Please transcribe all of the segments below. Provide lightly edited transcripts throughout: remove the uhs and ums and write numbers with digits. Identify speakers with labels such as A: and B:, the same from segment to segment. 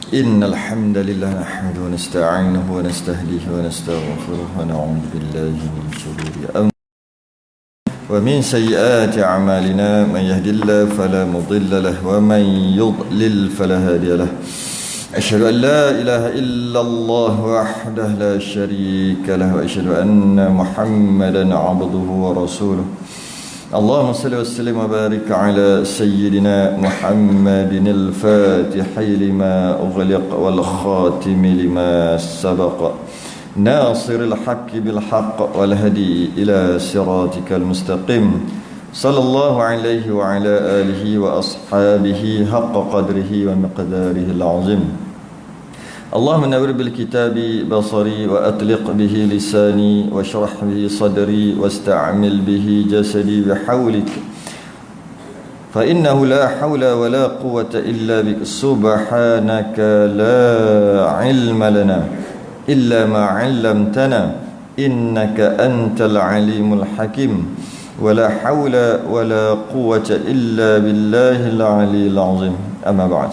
A: إن الحمد لله نحمده ونستعينه ونستهديه ونستغفره ونعوذ بالله من شرور أنفسنا ومن سيئات أعمالنا من يهد الله فلا مضل له ومن يضلل فلا هادي له أشهد أن لا إله إلا الله وحده لا شريك له وأشهد أن محمدا عبده ورسوله اللهم صل وسلم وبارك على سيدنا محمد الفاتح لما أغلق والخاتم لما سبق ناصر الحق بالحق والهدي إلى صراطك المستقيم صلى الله عليه وعلى آله وأصحابه حق قدره ومقداره العظيم اللهم نور بالكتاب بصري وأطلق به لساني واشرح به صدري واستعمل به جسدي بحولك فإنه لا حول ولا قوة إلا بك سبحانك لا علم لنا إلا ما علمتنا إنك أنت العليم الحكيم ولا حول ولا قوة إلا بالله العلي العظيم أما بعد.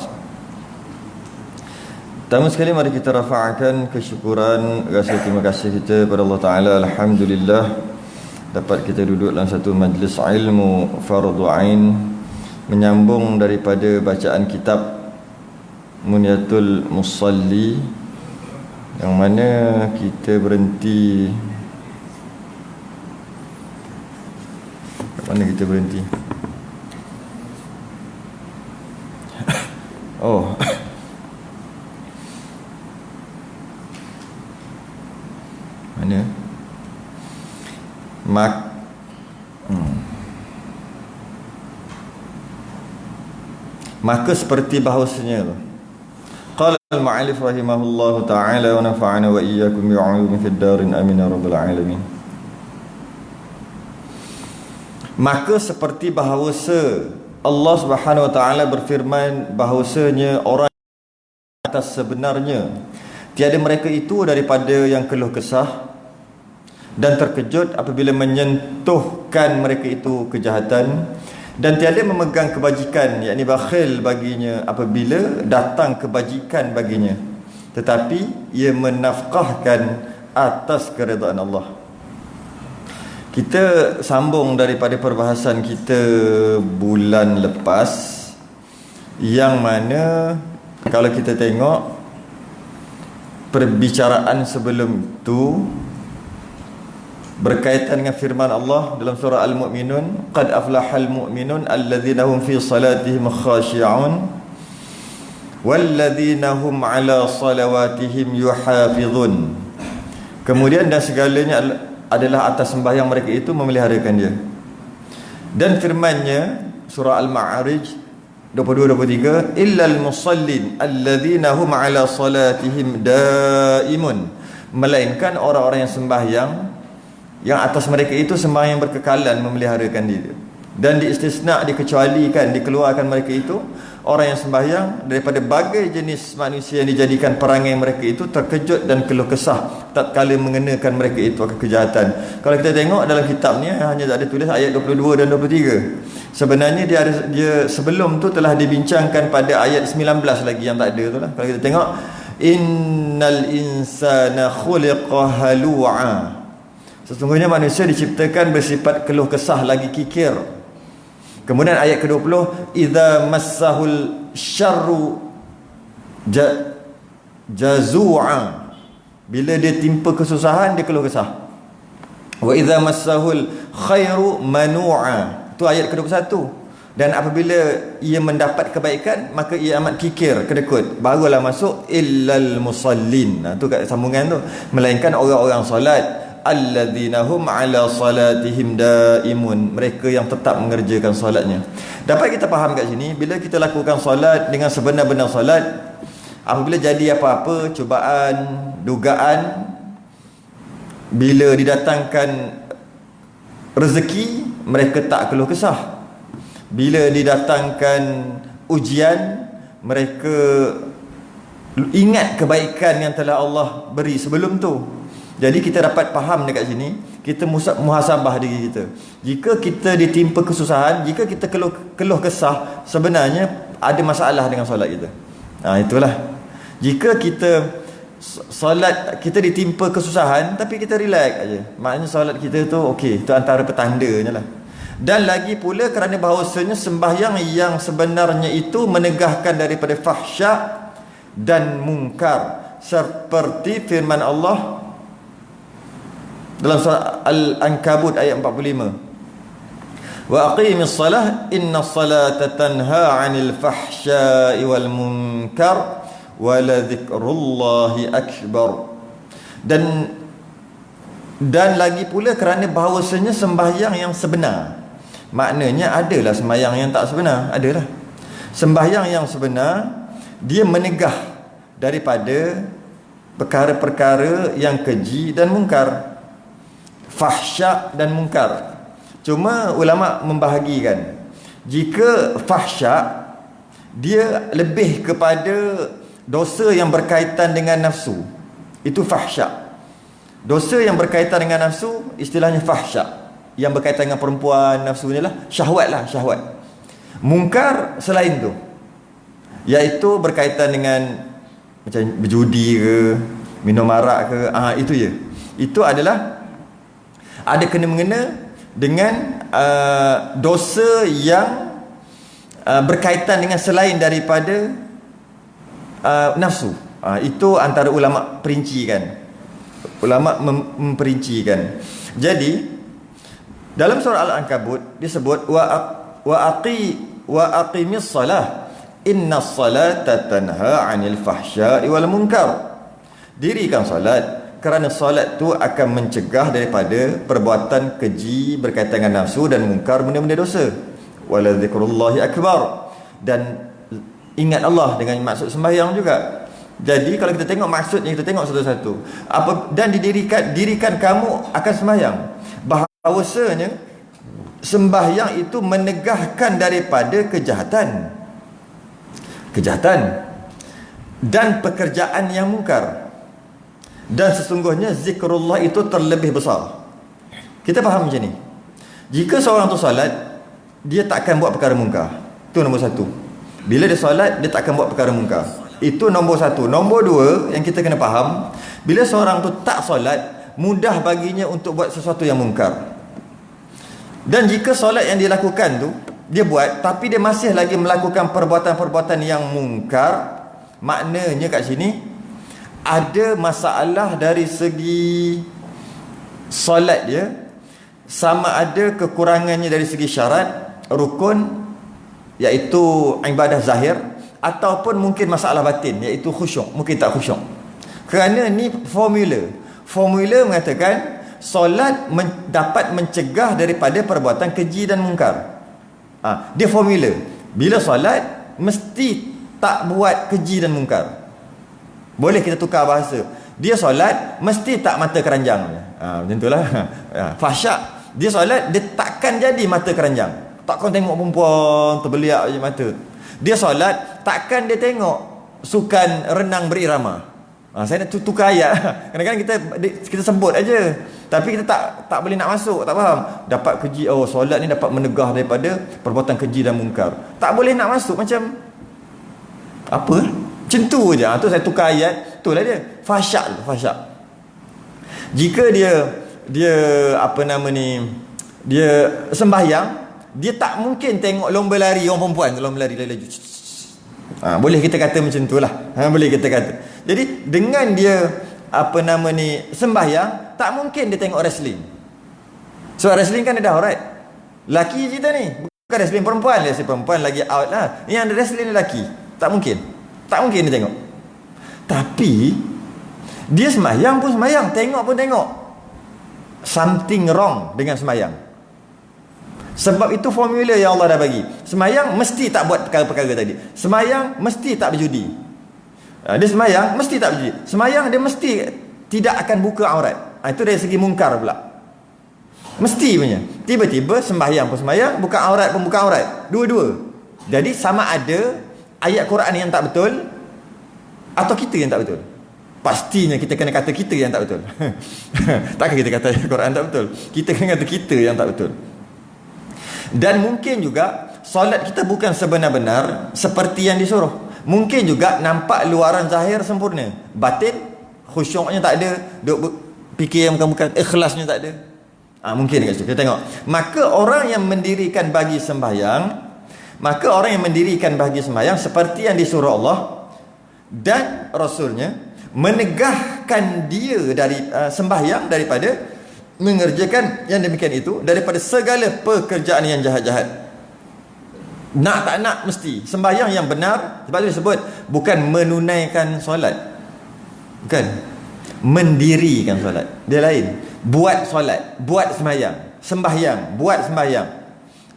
A: Pertama sekali mari kita rafa'kan kesyukuran, rasa terima kasih kita kepada Allah Ta'ala. Alhamdulillah dapat kita duduk dalam satu majlis ilmu fardu ain, menyambung daripada bacaan kitab Munyatul Musalli, yang mana kita berhenti. Mana kita berhenti? Oh, mana? Maka seperti bahawasanya qala al-mu'allif rahimahullahu ta'ala wa nafa'ana wa iyyakum bi'ulumin fid darin amin ya rabbal alamin. Maka seperti bahawasa Allah Subhanahu wa taala berfirman bahawasanya orang atas sebenarnya tiada mereka itu daripada yang keluh kesah dan terkejut apabila menyentuhkan mereka itu kejahatan, dan tiada memegang kebajikan, yakni bakhil baginya apabila datang kebajikan baginya, tetapi ia menafkahkan atas keredaan Allah. Kita sambung daripada perbahasan kita bulan lepas, yang mana kalau kita tengok perbicaraan sebelum itu berkaitan dengan firman Allah dalam surah Al-Mu'minun, qad aflahal mu'minun alladzina hum fi salatihim khashi'un walladzina hum ala salawatihim yuhafizun. Kemudian dan segalanya adalah atas sembahyang mereka itu memeliharakan dia. Dan firman-Nya surah Al-Ma'arij 22-23, illal musallin alladzina hum ala salatihim daimun, melainkan orang-orang yang sembahyang yang atas mereka itu sembahyang berkekalan memeliharakan diri. Dan diistisna, dikecualikan, dikeluarkan mereka itu orang yang sembahyang daripada bagai jenis manusia yang dijadikan perangai mereka itu terkejut dan keluh kesah tatkala mengenakan mereka itu akan kejahatan. Kalau kita tengok dalam kitab ni hanya ada tulis ayat 22 dan 23. Sebenarnya dia sebelum tu telah dibincangkan pada ayat 19 lagi yang tak ada tu lah. Kalau kita tengok, innal insana khuliqa halu'a, sesungguhnya manusia diciptakan bersifat keluh kesah lagi kikir. Kemudian ayat ke-20, idza massahul syarru jazu'a, bila dia timpa kesusahan dia keluh kesah. Wa idza massahul khairu manu'a, itu ayat ke-21. Dan apabila ia mendapat kebaikan maka ia amat kikir, kedekut. Barulah masuk illal musallin. Itu kat sambungan tu, melainkan orang-orang solat, alladzina hum ala salatihim daimun, mereka yang tetap mengerjakan solatnya. Dapat kita faham kat sini, bila kita lakukan solat dengan sebenar-benar solat, apabila jadi apa-apa cubaan, dugaan, bila didatangkan rezeki, mereka tak keluh kesah. Bila didatangkan ujian, mereka ingat kebaikan yang telah Allah beri sebelum tu. Jadi kita dapat faham dekat sini, kita muhasabah diri kita. Jika kita ditimpa kesusahan, jika kita keluh kesah, sebenarnya ada masalah dengan solat kita. Itulah. Jika kita solat kita ditimpa kesusahan tapi kita relax aja, maknanya solat kita tu okey, itu antara petandanya lah. Dan lagi pula kerana bahawasanya sembahyang yang sebenarnya itu menegahkan daripada fahsya dan mungkar, seperti firman Allah dalam surah Al-Ankabut ayat 45, wa aqimis salah inna salata tanha 'anil fahsya'i wal munkar wa la dzikrullahi akbar. Dan lagi pula kerana bahawasanya sembahyang yang sebenar, maknanya adalah sembahyang yang tak sebenar, adalah sembahyang yang sebenar, dia menegah daripada perkara-perkara yang keji dan mungkar, fahsya dan mungkar. Cuma ulama membahagikan, jika fahsya dia lebih kepada dosa yang berkaitan dengan nafsu, itu fahsya. Dosa yang berkaitan dengan nafsu istilahnya fahsya, yang berkaitan dengan perempuan, nafsu ni lah, syahwat lah, syahwat. Mungkar selain tu, iaitu berkaitan dengan macam berjudi ke, minum arak ke, itu je. Itu adalah ada kena-mengena dengan dosa yang berkaitan dengan selain daripada nafsu. Itu antara ulama perincikan. Ulama memperincikan. Jadi dalam surah Al-Ankabut disebut wa aqimis salah innas salata tanha 'anil fahsya'i wal munkar. Dirikan salat kerana salat tu akan mencegah daripada perbuatan keji berkaitan dengan nafsu dan mungkar, benda-benda dosa. Wala dzikrullahi akbar, dan ingat Allah dengan maksud sembahyang juga. Jadi kalau kita tengok maksudnya, kita tengok satu-satu. Dan dirikan kamu akan sembahyang. Bahawasanya sembahyang itu menegahkan daripada kejahatan dan pekerjaan yang mungkar. Dan sesungguhnya zikrullah itu terlebih besar. Kita faham macam ni. Jika seorang tu salat, dia tak akan buat perkara mungkar. Itu nombor satu. Bila dia salat, dia tak akan buat perkara mungkar. Itu nombor satu. Nombor dua yang kita kena faham, bila seorang tu tak solat, mudah baginya untuk buat sesuatu yang mungkar. Dan jika solat yang dia lakukan tu, dia buat, tapi dia masih lagi melakukan perbuatan-perbuatan yang mungkar, maknanya kat sini ada masalah dari segi solat dia, sama ada kekurangannya dari segi syarat, rukun, iaitu ibadah zahir, ataupun mungkin masalah batin, iaitu khusyuk, mungkin tak khusyuk. Kerana ni formula mengatakan solat dapat mencegah daripada perbuatan keji dan mungkar. Dia formula, bila solat mesti tak buat keji dan mungkar. Boleh kita tukar bahasa, dia solat mesti tak mata keranjang. Macam itulah. Fahsyak, dia solat dia takkan jadi mata keranjang, takkan tengok perempuan terbeliak je mata. Dia solat takkan dia tengok sukan renang berirama. Saya nak tukar ayat. Kadang-kadang kita sebut aja, tapi kita tak boleh nak masuk, tak faham. Dapat keji, solat ni dapat menegah daripada perbuatan keji dan mungkar. Tak boleh nak masuk, macam apa? Macam tu je. Tu saya tukar ayat. Itulah dia. Fahsyak. Jika dia apa nama ni, dia sembahyang, dia tak mungkin tengok lomba lari orang perempuan, lomba lari laju. Boleh kita kata macam itulah. Boleh kita kata. Jadi dengan dia apa nama ni sembahyang, tak mungkin dia tengok wrestling. So wrestling kan ada aurat. Laki cerita ni, bukan wrestling perempuan. Wrestling perempuan lagi out lah. Yang ada wrestling lelaki. Tak mungkin dia tengok. Tapi dia sembahyang pun sembahyang, tengok pun tengok. Something wrong dengan sembahyang. Sebab itu formula yang Allah dah bagi. Sembahyang mesti tak buat perkara-perkara tadi. Sembahyang mesti tak berjudi. Dia sembahyang mesti tak berjudi. Sembahyang dia mesti tidak akan buka aurat. Itu dari segi mungkar pula. Mesti punya. Tiba-tiba sembahyang pun sembahyang, buka aurat pun buka aurat. Dua-dua. Jadi sama ada ayat Quran yang tak betul atau kita yang tak betul. Pastinya kita kena kata kita yang tak betul. Takkan kita kata ayat Quran tak betul. Kita kena kata kita yang tak betul. Dan mungkin juga solat kita bukan sebenar-benar seperti yang disuruh. Mungkin juga nampak luaran zahir sempurna, batin khusyuknya tak ada, duk fikir yang bukan-bukan, ikhlasnya tak ada. Mungkin kat situ. Kita tengok. Maka orang yang mendirikan bagi sembahyang seperti yang disuruh Allah dan Rasulnya, menegahkan dia dari sembahyang daripada mengerjakan yang demikian itu, daripada segala pekerjaan yang jahat-jahat. Nak tak nak mesti sembahyang yang benar. Sebab itu disebut bukan menunaikan solat, bukan mendirikan solat, dia lain. Buat solat, buat sembahyang, buat sembahyang.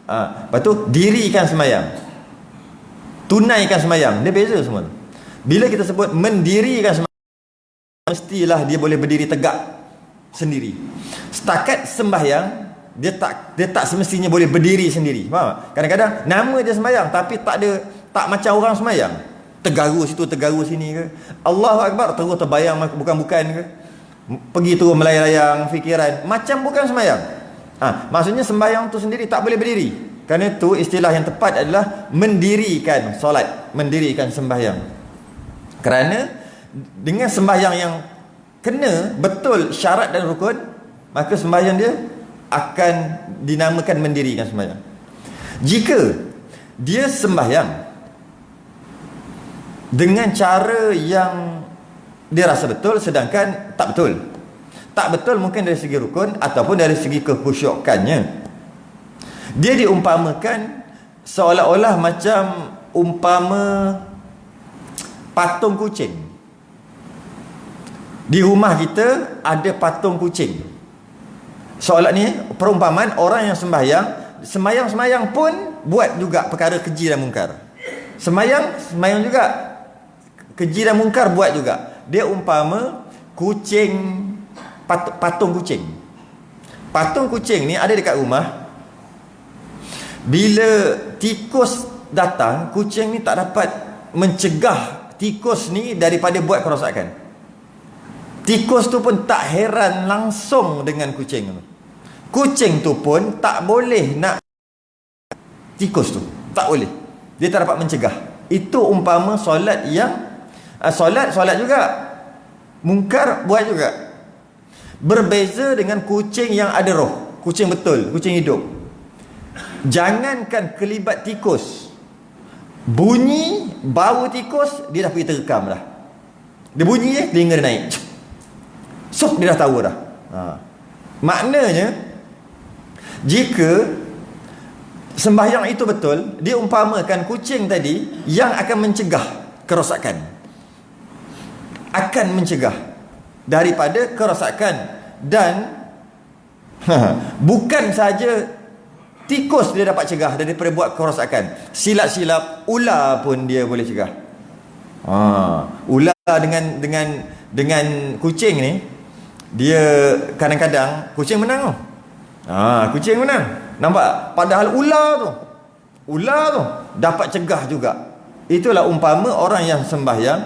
A: Lepas tu dirikan sembahyang, tunaikan sembahyang, dia beza semua. Bila kita sebut mendirikan sembahyang, mestilah dia boleh berdiri tegak sendiri. Setakat sembahyang, dia tak semestinya boleh berdiri sendiri. Faham? Kadang-kadang nama dia sembahyang tapi tak macam orang sembahyang. Tergaru situ, tergaru sini ke. Allahu Akbar, terus terbayang bukan-bukan ke. Pergi turun melayang-layang fikiran, macam bukan sembahyang. Maksudnya sembahyang tu sendiri tak boleh berdiri. Kerana itu istilah yang tepat adalah mendirikan solat, mendirikan sembahyang. Kerana dengan sembahyang yang kena betul syarat dan rukun, maka sembahyang dia akan dinamakan mendirikan sembahyang. Jika dia sembahyang dengan cara yang dia rasa betul sedangkan tak betul mungkin dari segi rukun ataupun dari segi kekhusyukannya, dia diumpamakan seolah-olah macam umpama patung kucing. Di rumah kita ada patung kucing. Soalan ni perumpamaan orang yang sembahyang pun buat juga perkara keji dan mungkar. Sembahyang juga keji dan mungkar buat juga. Dia umpama kucing, patung kucing. Patung kucing ni ada dekat rumah. Bila tikus datang, kucing ni tak dapat mencegah tikus ni daripada buat kerosakan. Tikus tu pun tak heran langsung dengan kucing tu. Kucing tu pun tak boleh nak tikus tu, tak boleh. Dia tak dapat mencegah. Itu umpama solat yang solat juga, mungkar buat juga. Berbeza dengan kucing yang ada roh, kucing betul, kucing hidup. Jangankan kelibat tikus, bunyi bau tikus dia dah pergi terekam dah. Dia bunyi telinga dia naik, dia dah tahu dah. Maknanya jika sembahyang itu betul, dia umpamakan kucing tadi yang akan mencegah kerosakan, akan mencegah daripada kerosakan. Dan bukan saja tikus dia dapat cegah daripada buat kerosakan, silap-silap ular pun dia boleh cegah. Ular dengan kucing ni, dia kadang-kadang kucing menang tu. Kucing menang, nampak? Padahal ular tu dapat cegah juga. Itulah umpama orang yang sembahyang,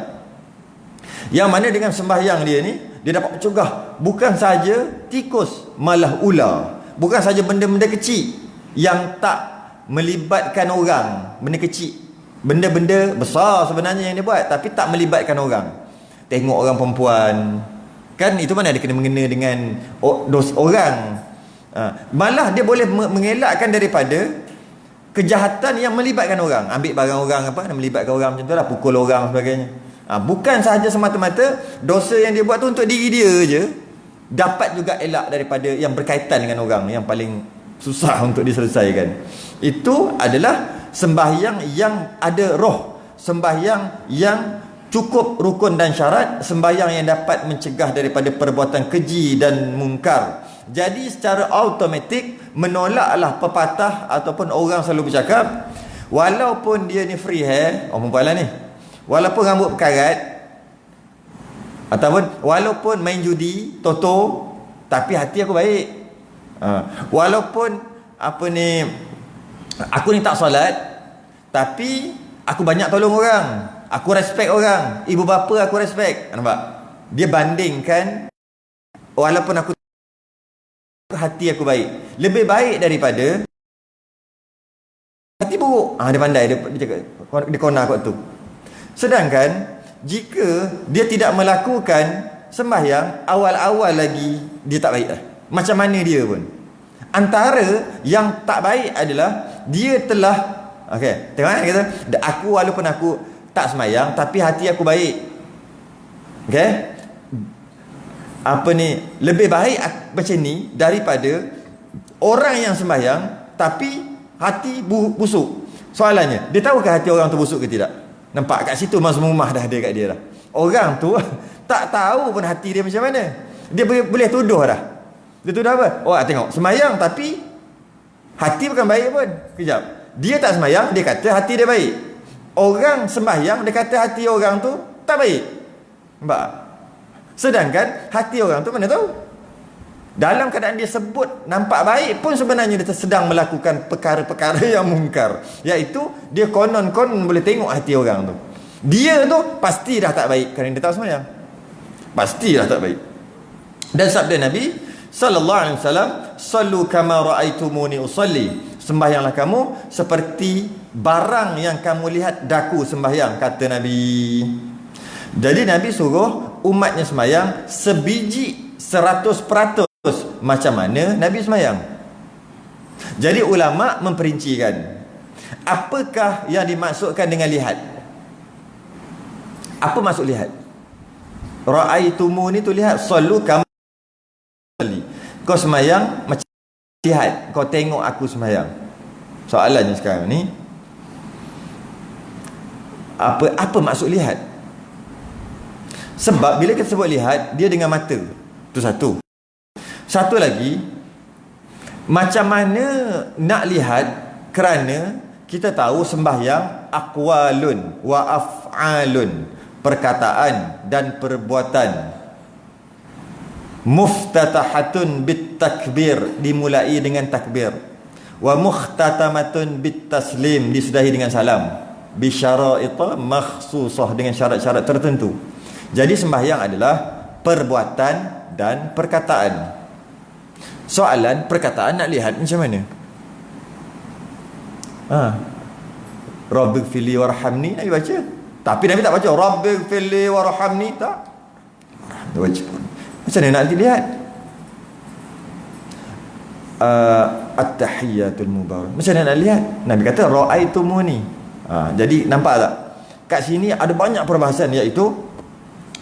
A: yang mana dengan sembahyang dia ni, dia dapat mencegah bukan saja tikus, malah ular. Bukan saja benda-benda kecil yang tak melibatkan orang, benda kecil, benda-benda besar sebenarnya yang dia buat tapi tak melibatkan orang. Tengok orang perempuan, kan itu mana ada kena-mengena dengan dos orang. Malah dia boleh mengelakkan daripada kejahatan yang melibatkan orang. Ambil barang orang, melibatkan orang macam tu lah, pukul orang sebagainya. Bukan sahaja semata-mata dosa yang dia buat tu untuk diri dia je, dapat juga elak daripada yang berkaitan dengan orang, yang paling susah untuk diselesaikan. Itu adalah sembahyang yang ada roh, sembahyang yang cukup rukun dan syarat, sembahyang yang dapat mencegah daripada perbuatan keji dan mungkar. Jadi secara automatik menolaklah pepatah ataupun orang selalu bercakap, walaupun dia ni free hair, perempuan lah ni, walaupun rambut berkarat, ataupun walaupun main judi, toto, tapi hati aku baik. Walaupun aku ni tak solat, tapi aku banyak tolong orang, aku respect orang, ibu bapa aku respect. Nampak? Dia bandingkan walaupun aku hati aku baik, lebih baik daripada hati buruk. Dia pandai, dia cakap, dia kona aku tu. Sedangkan jika dia tidak melakukan sembahyang, awal-awal lagi dia tak baik dah. Macam mana dia pun. Antara yang tak baik adalah dia telah, okey, tengok kata, aku walaupun aku tak sembahyang tapi hati aku baik. Okey? Apa ni, lebih baik macam ni daripada orang yang sembahyang tapi hati busuk. Soalannya, dia tahukah hati orang tu busuk ke tidak? Nampak kat situ mazmumah dah ada kat dia dah. Orang tu tak tahu pun hati dia macam mana. Dia boleh tuduh dah. Dia tuduh apa? Oh, tengok sembahyang tapi hati bukan baik pun. Kejap. Dia tak sembahyang, dia kata hati dia baik. Orang sembahyang, dia kata hati orang tu tak baik. Nampak? Sedangkan hati orang tu mana tahu? Dalam keadaan dia sebut nampak baik pun sebenarnya dia sedang melakukan perkara-perkara yang mungkar. Iaitu dia konon-konon boleh tengok hati orang tu. Dia tu pasti dah tak baik kerana dia tak sembahyang. Pasti dah tak baik. Dan sabda Nabi sallallahu alaihi wasallam, "Sallu kama raaitumuni usalli." Sembahyanglah kamu seperti barang yang kamu lihat daku sembahyang, kata Nabi. Jadi Nabi suruh umatnya sembahyang sebiji 100% macam mana Nabi sembahyang. Jadi ulama memperincikan apakah yang dimaksudkan dengan lihat. Apa maksud lihat? Ra'aitumuni tu lihat, sallu kama salli. Kau sembahyang macam lihat, kau tengok aku sembahyang. Soalannya sekarang ni, apa maksud lihat? Sebab bila kita sebut lihat, dia dengan mata. Itu satu. Satu lagi, macam mana nak lihat, kerana kita tahu sembahyang aqwalun wa af'alun, perkataan dan perbuatan. Muftatahatun bit takbir, dimulai dengan takbir. Wa mukhtatamatun bit taslim, disudahi dengan salam. Bi syara'ita makhsusah, dengan syarat-syarat tertentu. Jadi sembahyang adalah perbuatan dan perkataan. Soalan, perkataan nak lihat macam mana? Rabbighfirli warhamni, Nabi baca. Tapi Nabi tak baca Rabbighfirli warhamni, tak. Dia baca. Macam mana nak lihat? At-tahiyyatul mubarak. Macam mana nak lihat? Nabi kata ra'aitumuni. Jadi nampak tak? Kat sini ada banyak perbahasan, iaitu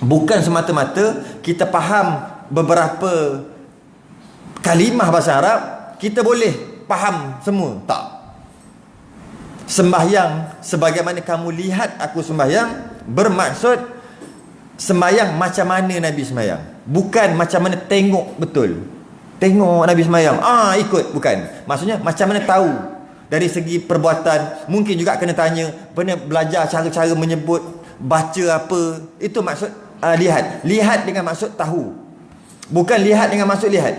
A: bukan semata-mata kita faham beberapa kalimah bahasa Arab kita boleh faham semua. Tak. Sembahyang sebagaimana kamu lihat aku sembahyang bermaksud sembahyang macam mana Nabi sembahyang, bukan macam mana tengok betul. Tengok Nabi sembahyang, ikut, bukan. Maksudnya macam mana tahu dari segi perbuatan. Mungkin juga kena tanya, pernah belajar cara-cara menyebut, baca apa. Itu maksud lihat. Lihat dengan maksud tahu, bukan lihat dengan maksud lihat.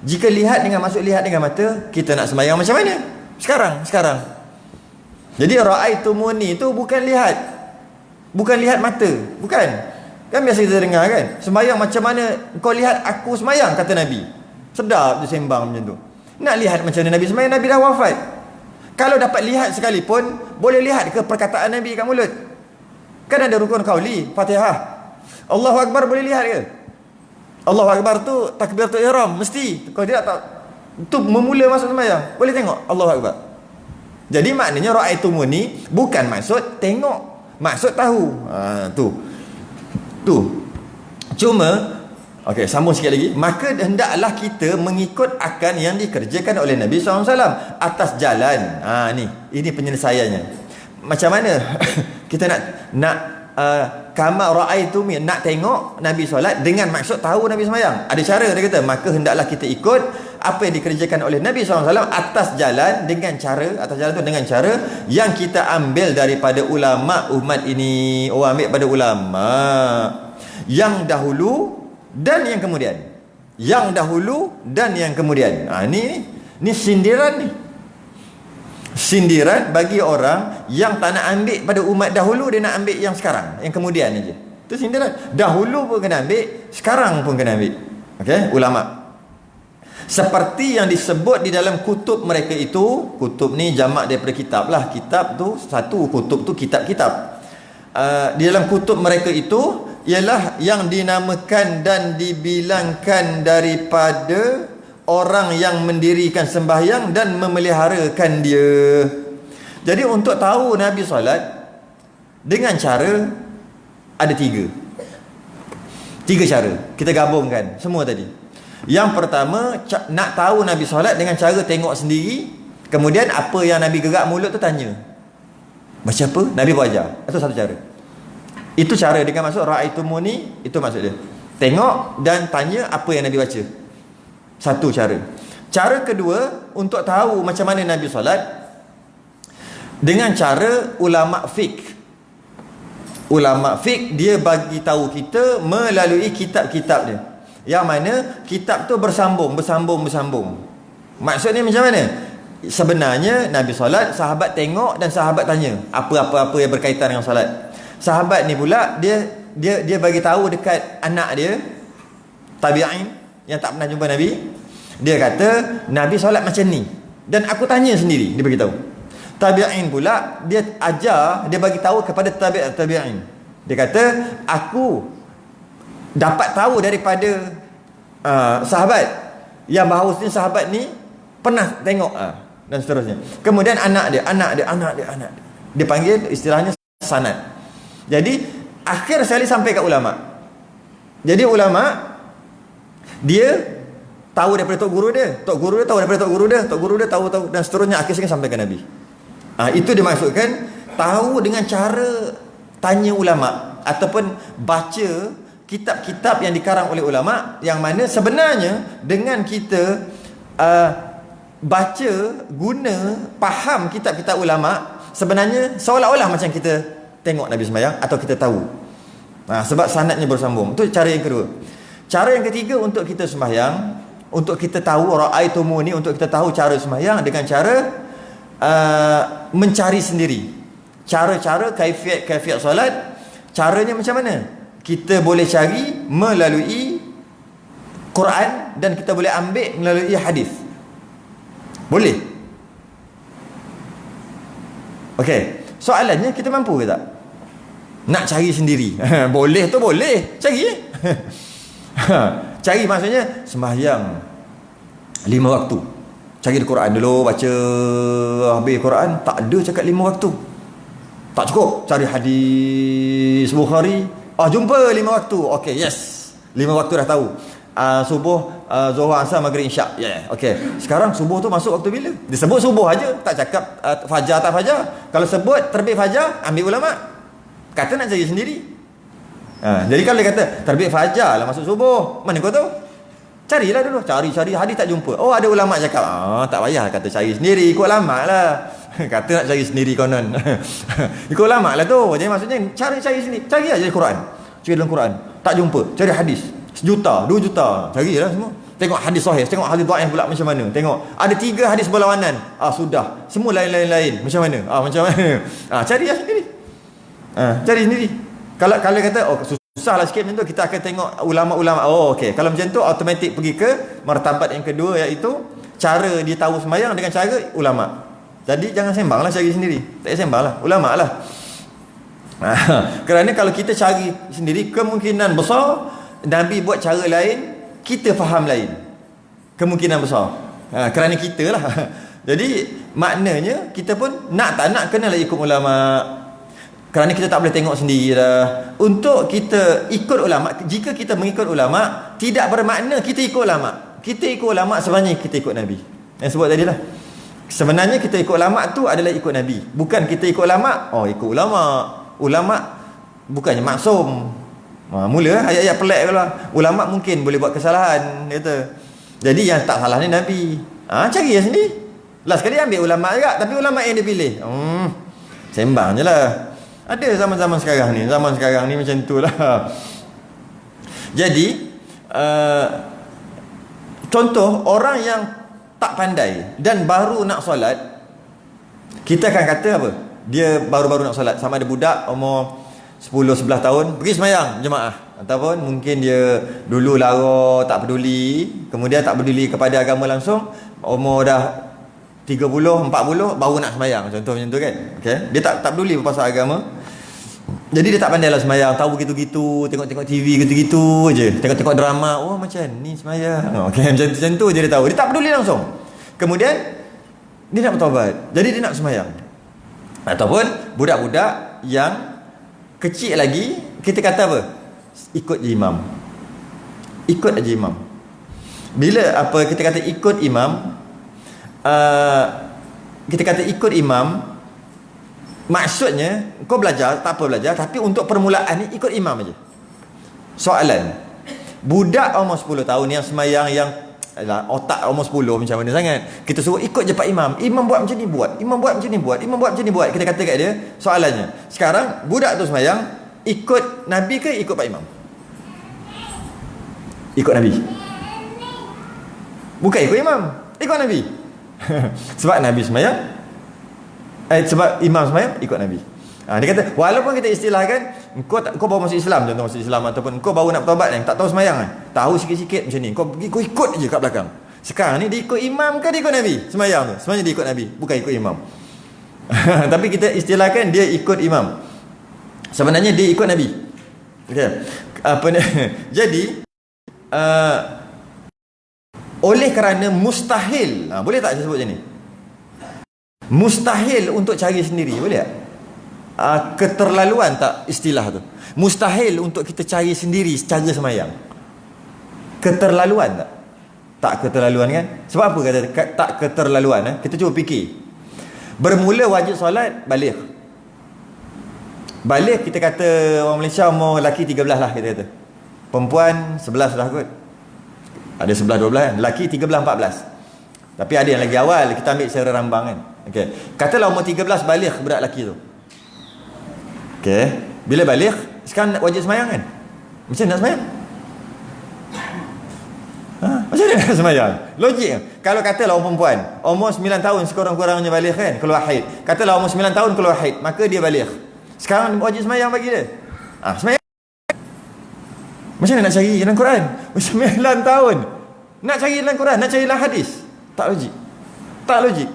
A: Jika lihat dengan maksud lihat dengan mata, kita nak sembahyang macam mana? Sekarang. Jadi ra'aitumuni itu bukan lihat. Bukan lihat mata, bukan. Kan biasa kita dengar kan, sembahyang macam mana kau lihat aku sembahyang, kata Nabi. Sedap dia sembang macam tu. Nak lihat macam mana Nabi sembahyang, Nabi dah wafat. Kalau dapat lihat sekalipun, boleh lihat ke perkataan Nabi kat mulut? Kan ada rukun qauli, Fatihah. Allahu Akbar boleh lihat ke? Allahu Akbar tu takbiratul ihram mesti. Kalau tidak tak, tu memula masuk sembahyang, boleh tengok Allahu Akbar. Jadi maknanya ra'aitumuni bukan maksud tengok, maksud tahu. Tu. Cuma okey, sambung sikit lagi. Maka hendaklah kita mengikut akan yang dikerjakan oleh Nabi SAW atas jalan. Ini penyelesaiannya. Macam mana kita nak kama ra'aitumi, nak tengok Nabi solat dengan maksud tahu Nabi sembahyang. Ada cara, dia kata, maka hendaklah kita ikut apa yang dikerjakan oleh Nabi SAW atas jalan, dengan cara, atas jalan tu dengan cara yang kita ambil daripada ulama umat ini. Ambil pada ulama yang dahulu dan yang kemudian. Yang dahulu dan yang kemudian. Ni sindiran ni. Sindiran bagi orang yang tak nak ambil pada umat dahulu, dia nak ambil yang sekarang, yang kemudian aja. Itu sindiran. Dahulu pun kena ambil, sekarang pun kena ambil. Okey, ulama. Seperti yang disebut di dalam kutub mereka itu. Kutub ni jamak daripada kitab lah. Kitab tu satu, kutub tu kitab-kitab. di dalam kutub mereka itu ialah yang dinamakan dan dibilangkan daripada orang yang mendirikan sembahyang dan memeliharakan dia. Jadi untuk tahu Nabi solat dengan cara ada tiga cara. Kita gabungkan semua tadi. Yang pertama, nak tahu Nabi solat dengan cara tengok sendiri. Kemudian apa yang Nabi gerak mulut tu tanya. Baca apa? Nabi buat ajar. Itu satu cara. Itu cara dengan maksud ra'aitumuni, itu maksud dia. Tengok dan tanya apa yang Nabi baca. Satu cara. Cara kedua, untuk tahu macam mana Nabi solat dengan cara ulama fiqh. Ulama fiqh dia bagi tahu kita melalui kitab-kitab dia. Yang mana kitab tu bersambung. Maksudnya macam mana? Sebenarnya Nabi solat, sahabat tengok dan sahabat tanya apa-apa yang berkaitan dengan solat. Sahabat ni pula dia bagi tahu dekat anak dia tabi'in yang tak pernah jumpa Nabi. Dia kata Nabi solat macam ni dan aku tanya sendiri, dia bagi tahu. Tabi'in pula dia ajar, dia bagi tahu kepada tabi'in. Dia kata aku dapat tahu daripada sahabat yang bahawasanya sahabat ni pernah tengok dan seterusnya. Kemudian anak dia dia panggil istilahnya sanad. Jadi akhir sekali sampai kat ulama. Jadi ulama dia tahu daripada tok guru dia tahu daripada tok guru dia tahu dan seterusnya akhir sekali sampai ke Nabi. Itu dimaksudkan tahu dengan cara tanya ulama ataupun baca kitab-kitab yang dikarang oleh ulama, yang mana sebenarnya dengan kita baca, guna, faham kitab-kitab ulama, sebenarnya seolah-olah macam kita tengok Nabi sembahyang atau kita tahu. Sebab sanadnya bersambung. Itu cara yang kedua. Cara yang ketiga untuk kita sembahyang, untuk kita tahu ra'aitumuni, untuk kita tahu cara sembahyang dengan cara mencari sendiri. Cara-cara kaifiat solat, caranya macam mana? Kita boleh cari melalui Quran dan kita boleh ambil melalui hadis. Boleh. Okey, soalannya kita mampu ke tak? Nak cari sendiri. Boleh tu boleh, cari. Cari maksudnya sembahyang 5 waktu. Cari di Quran dulu, baca habis Quran, tak ada cakap 5 waktu. Tak cukup. Cari hadis Bukhari, jumpa 5 waktu. Okey, yes. 5 waktu dah tahu. Subuh, Zuhur, Asar, Maghrib, Isyak. Okey. Sekarang subuh tu masuk waktu bila? Disebut subuh aja, tak cakap fajar tak fajar. Kalau sebut terbit fajar, ambil ulama. Kata nak cari sendiri. Jadi kalau dia kata terbit fajar lah masuk subuh, mana kau tahu? Carilah dulu, cari hadis tak jumpa. Ada ulama cakap, tak payah kata cari sendiri, ikut ulama lah. Kata nak cari sendiri konon. Ikut ulama lah tu. Jadi maksudnya cari sendiri. Cari aja Quran. Cari dalam Quran, tak jumpa. Cari hadis 1 juta, 2 juta. Carilah semua. Tengok hadis sahih, tengok hadis dhaif pula macam mana. Tengok ada 3 hadis berlawanan. Sudah. Semua lain-lain. Macam mana? Macam mana? Cari sendiri. Cari sendiri. Kalau kata susahlah sikit macam tu, kita akan tengok ulama-ulama. Okey. Kalau macam tu automatik pergi ke martabat yang kedua, iaitu cara dia tahu sembahyang dengan cara ulama. Jadi jangan sembanglah cari sendiri. Tak payah sembanglah, ulama lah. Kerana kalau kita cari sendiri, kemungkinan besar Nabi buat cara lain, kita faham lain. Kemungkinan besar. Kerana kita lah. Jadi maknanya kita pun nak tak nak kenalah ikut ulama. Kerana kita tak boleh tengok sendiri dah. Untuk kita ikut ulama, jika kita mengikut ulama, tidak bermakna kita ikut ulama. Kita ikut ulama sebenarnya kita ikut Nabi. Yang sebut tadi lah. Sebenarnya kita ikut ulama tu adalah ikut Nabi. Bukan kita ikut ulama, ikut ulama. Ulama bukannya maksum. Mula ayat-ayat pelik kalau ulama mungkin boleh buat kesalahan, kata. Jadi yang tak salah ni Nabi. Cari yang sendiri. Last kali ambil ulama juga, tapi ulama yang dia pilih. Sembang je lah. Ada zaman-zaman sekarang ni. Zaman sekarang ni macam tu lah. Jadi contoh orang yang tak pandai dan baru nak solat, kita akan kata apa? Dia baru-baru nak solat. Sama ada budak umur 10-11 tahun pergi sembahyang jemaah, ataupun mungkin dia dulu lara, tak peduli, kemudian tak peduli kepada agama langsung, umur dah 30-40 baru nak sembahyang, contoh macam tu kan. Dia tak peduli pasal agama. Jadi dia tak pandai lah semayang, tahu gitu-gitu, tengok-tengok TV gitu-gitu je, tengok-tengok drama, oh macam ni semayang, okay, macam tu je dia tahu, dia tak peduli langsung. Kemudian dia nak bertaubat, jadi dia nak semayang. Ataupun budak-budak yang kecil lagi, kita kata apa? Ikut je imam, ikut aja imam. Bila apa kita kata ikut imam, kita kata ikut imam, maksudnya kau belajar, tak apa belajar, tapi untuk permulaan ni ikut imam aja. Soalan, budak umur 10 tahun yang semayang, yang otak umur 10 macam mana sangat, kita suruh ikut je pak imam, imam buat macam ni buat, imam buat macam ni buat, imam buat macam ni buat. Kita kata kat dia, soalannya sekarang budak tu semayang ikut Nabi ke ikut pak imam? Ikut Nabi. Bukan ikut imam, ikut Nabi. Sebab Nabi semayang, sebab imam semayang, ikut Nabi. Dia kata, walaupun kita istilahkan kau baru masuk Islam, contoh masuk Islam, ataupun kau baru nak bertaubat kan, tak tahu semayang kan, tahu sikit-sikit macam ni, kau ikut je kat belakang. Sekarang ni dia ikut imam ke dia ikut Nabi? Semayang tu sebenarnya dia ikut Nabi, bukan ikut imam. Tapi kita istilahkan dia ikut imam, sebenarnya dia ikut Nabi. Okay. Jadi oleh kerana mustahil, boleh tak saya sebut macam ni? Mustahil untuk cari sendiri, boleh tak? Keterlaluan tak istilah tu? Mustahil untuk kita cari sendiri secara semayang. Keterlaluan tak? Tak keterlaluan kan? Sebab apa kata tak keterlaluan? Kita cuba fikir. Bermula wajib solat, balik. Balik kita kata orang Malaysia umur lelaki 13 lah kita kata. Perempuan 11 dah kot. Ada 11 12 kan, lelaki 13 14. Tapi ada yang lagi awal, kita ambil secara rambang kan. Okey. Katalah umur 13 balik budak lelaki tu. Okey. Bila balik, sekarang nak wajib semayang kan? Macam nak semayang? Macam mana nak semayang? Logik kan? Kalau katalah orang perempuan umur 9 tahun sekurang-kurangnya balik kan, keluar haid. Katalah umur 9 tahun keluar haid, maka dia balik. Sekarang wajib semayang bagi dia. Semayang. Macam mana nak cari dalam Quran? 9 tahun. Nak cari dalam Quran, nak cari dalam hadis. Tak logik. Tak logik.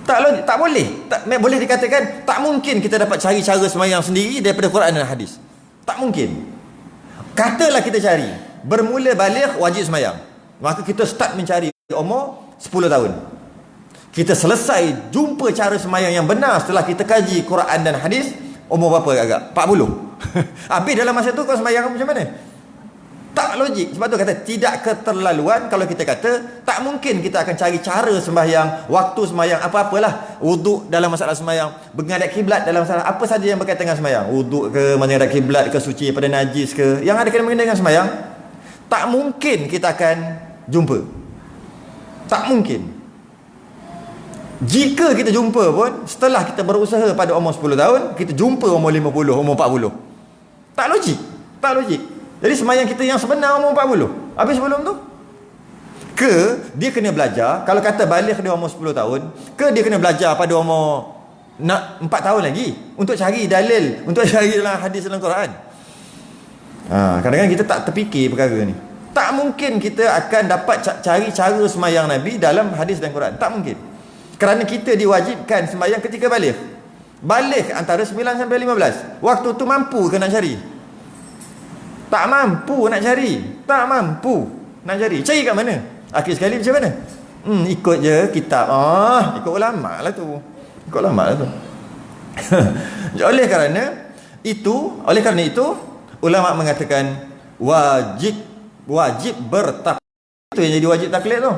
A: Tak logik, tak boleh. Boleh dikatakan tak mungkin kita dapat cari cara semayang sendiri daripada Quran dan hadis. Tak mungkin. Katalah kita cari, bermula balik wajib semayang. Maka kita start mencari umur 10 tahun. Kita selesai jumpa cara semayang yang benar setelah kita kaji Quran dan hadis, umur berapa agak? 40. Habis dalam masa tu kau semayang macam mana? Tak logik. Sebab tu kata tidak keterlaluan. Kalau kita kata tak mungkin kita akan cari cara sembahyang, waktu sembahyang, apa-apalah, wuduk dalam masalah sembahyang, menghadap kiblat dalam masalah apa saja yang berkaitan dengan sembahyang, wuduk ke, menghadap kiblat ke, suci daripada najis ke, yang ada kena-mengena dengan sembahyang, tak mungkin kita akan jumpa. Tak mungkin. Jika kita jumpa pun, setelah kita berusaha pada umur 10 tahun, kita jumpa umur 50, umur 40. Tak logik. Tak logik. Jadi semayang kita yang sebenar umur 40. Habis sebelum tu? Ke dia kena belajar, kalau kata balik dia umur 10 tahun, ke dia kena belajar pada umur 4 tahun lagi untuk cari dalil, untuk cari dalam hadis dalam Quran. Kadang-kadang kita tak terfikir perkara ni. Tak mungkin kita akan dapat cari cara semayang Nabi dalam hadis dan Quran. Tak mungkin. Kerana kita diwajibkan sembahyang ketika balik. Balik antara 9 sampai 15. Waktu tu mampu ke nak cari? Tak mampu nak cari. Tak mampu nak cari. Cari kat mana? Akhir sekali macam mana? Ikut je kitab. Ikut ulama lah tu. Ikut ulama lah tu. Oleh kerana itu, ulama mengatakan wajib bertaklid. Itu yang jadi wajib taklid tu.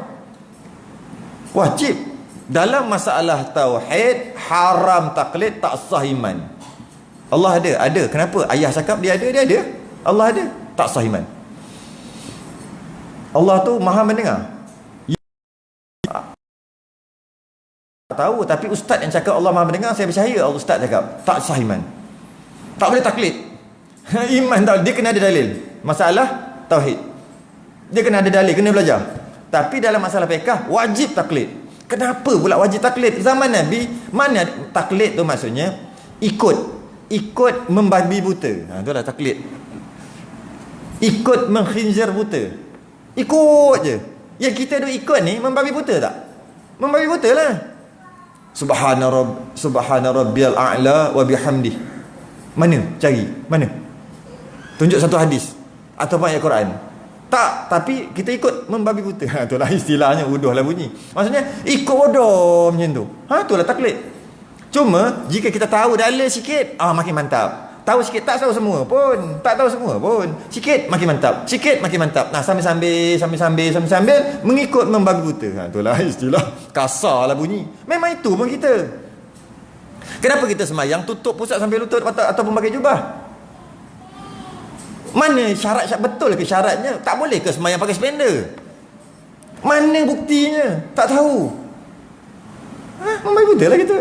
A: Wajib. Dalam masalah tauhid, haram taklid, tak sah iman. Allah ada. Kenapa? Ayah cakap dia ada. Allah ada, tak sah iman. Allah tu maha mendengar. Tahu, tapi ustaz yang cakap Allah maha mendengar, saya percaya Allah ustaz cakap, tak sah iman. Tak boleh taklid. Iman tak, dia kena ada dalil. Masalah tauhid, dia kena ada dalil, kena belajar. Tapi dalam masalah fiqh, wajib taklid. Kenapa pula wajib taklid? Zaman Nabi, mana taklid tu maksudnya? Ikut membabi buta. Itulah taklid. Ikut mengkhinzir buta. Ikut je. Yang kita duk ikut ni membabi buta tak? Membabi buta lah. Subhana rabbiyal a'la wa bihamdih. Mana? Cari. Mana? Tunjuk satu hadis ataupun ayat Quran. Tak, tapi kita ikut membabi buta. Itulah istilahnya wuduh lah bunyi. Maksudnya ikut wuduh macam tu. Itulah taklid. Cuma jika kita tahu dalil sikit, makin mantap. Tahu sikit, tak tahu semua pun. Tak tahu semua pun. Sikit makin mantap. Sikit makin mantap. Nah, sambil-sambil mengikut membabi buta. Itulah istilah. Kasar lah bunyi. Memang itu pun kita. Kenapa kita sembahyang tutup pusat sampai lutut ataupun pakai jubah? Mana syarat betul ke syaratnya? Tak boleh ke sembahyang pakai spender? Mana buktinya? Tak tahu. Membabi buta lah kita.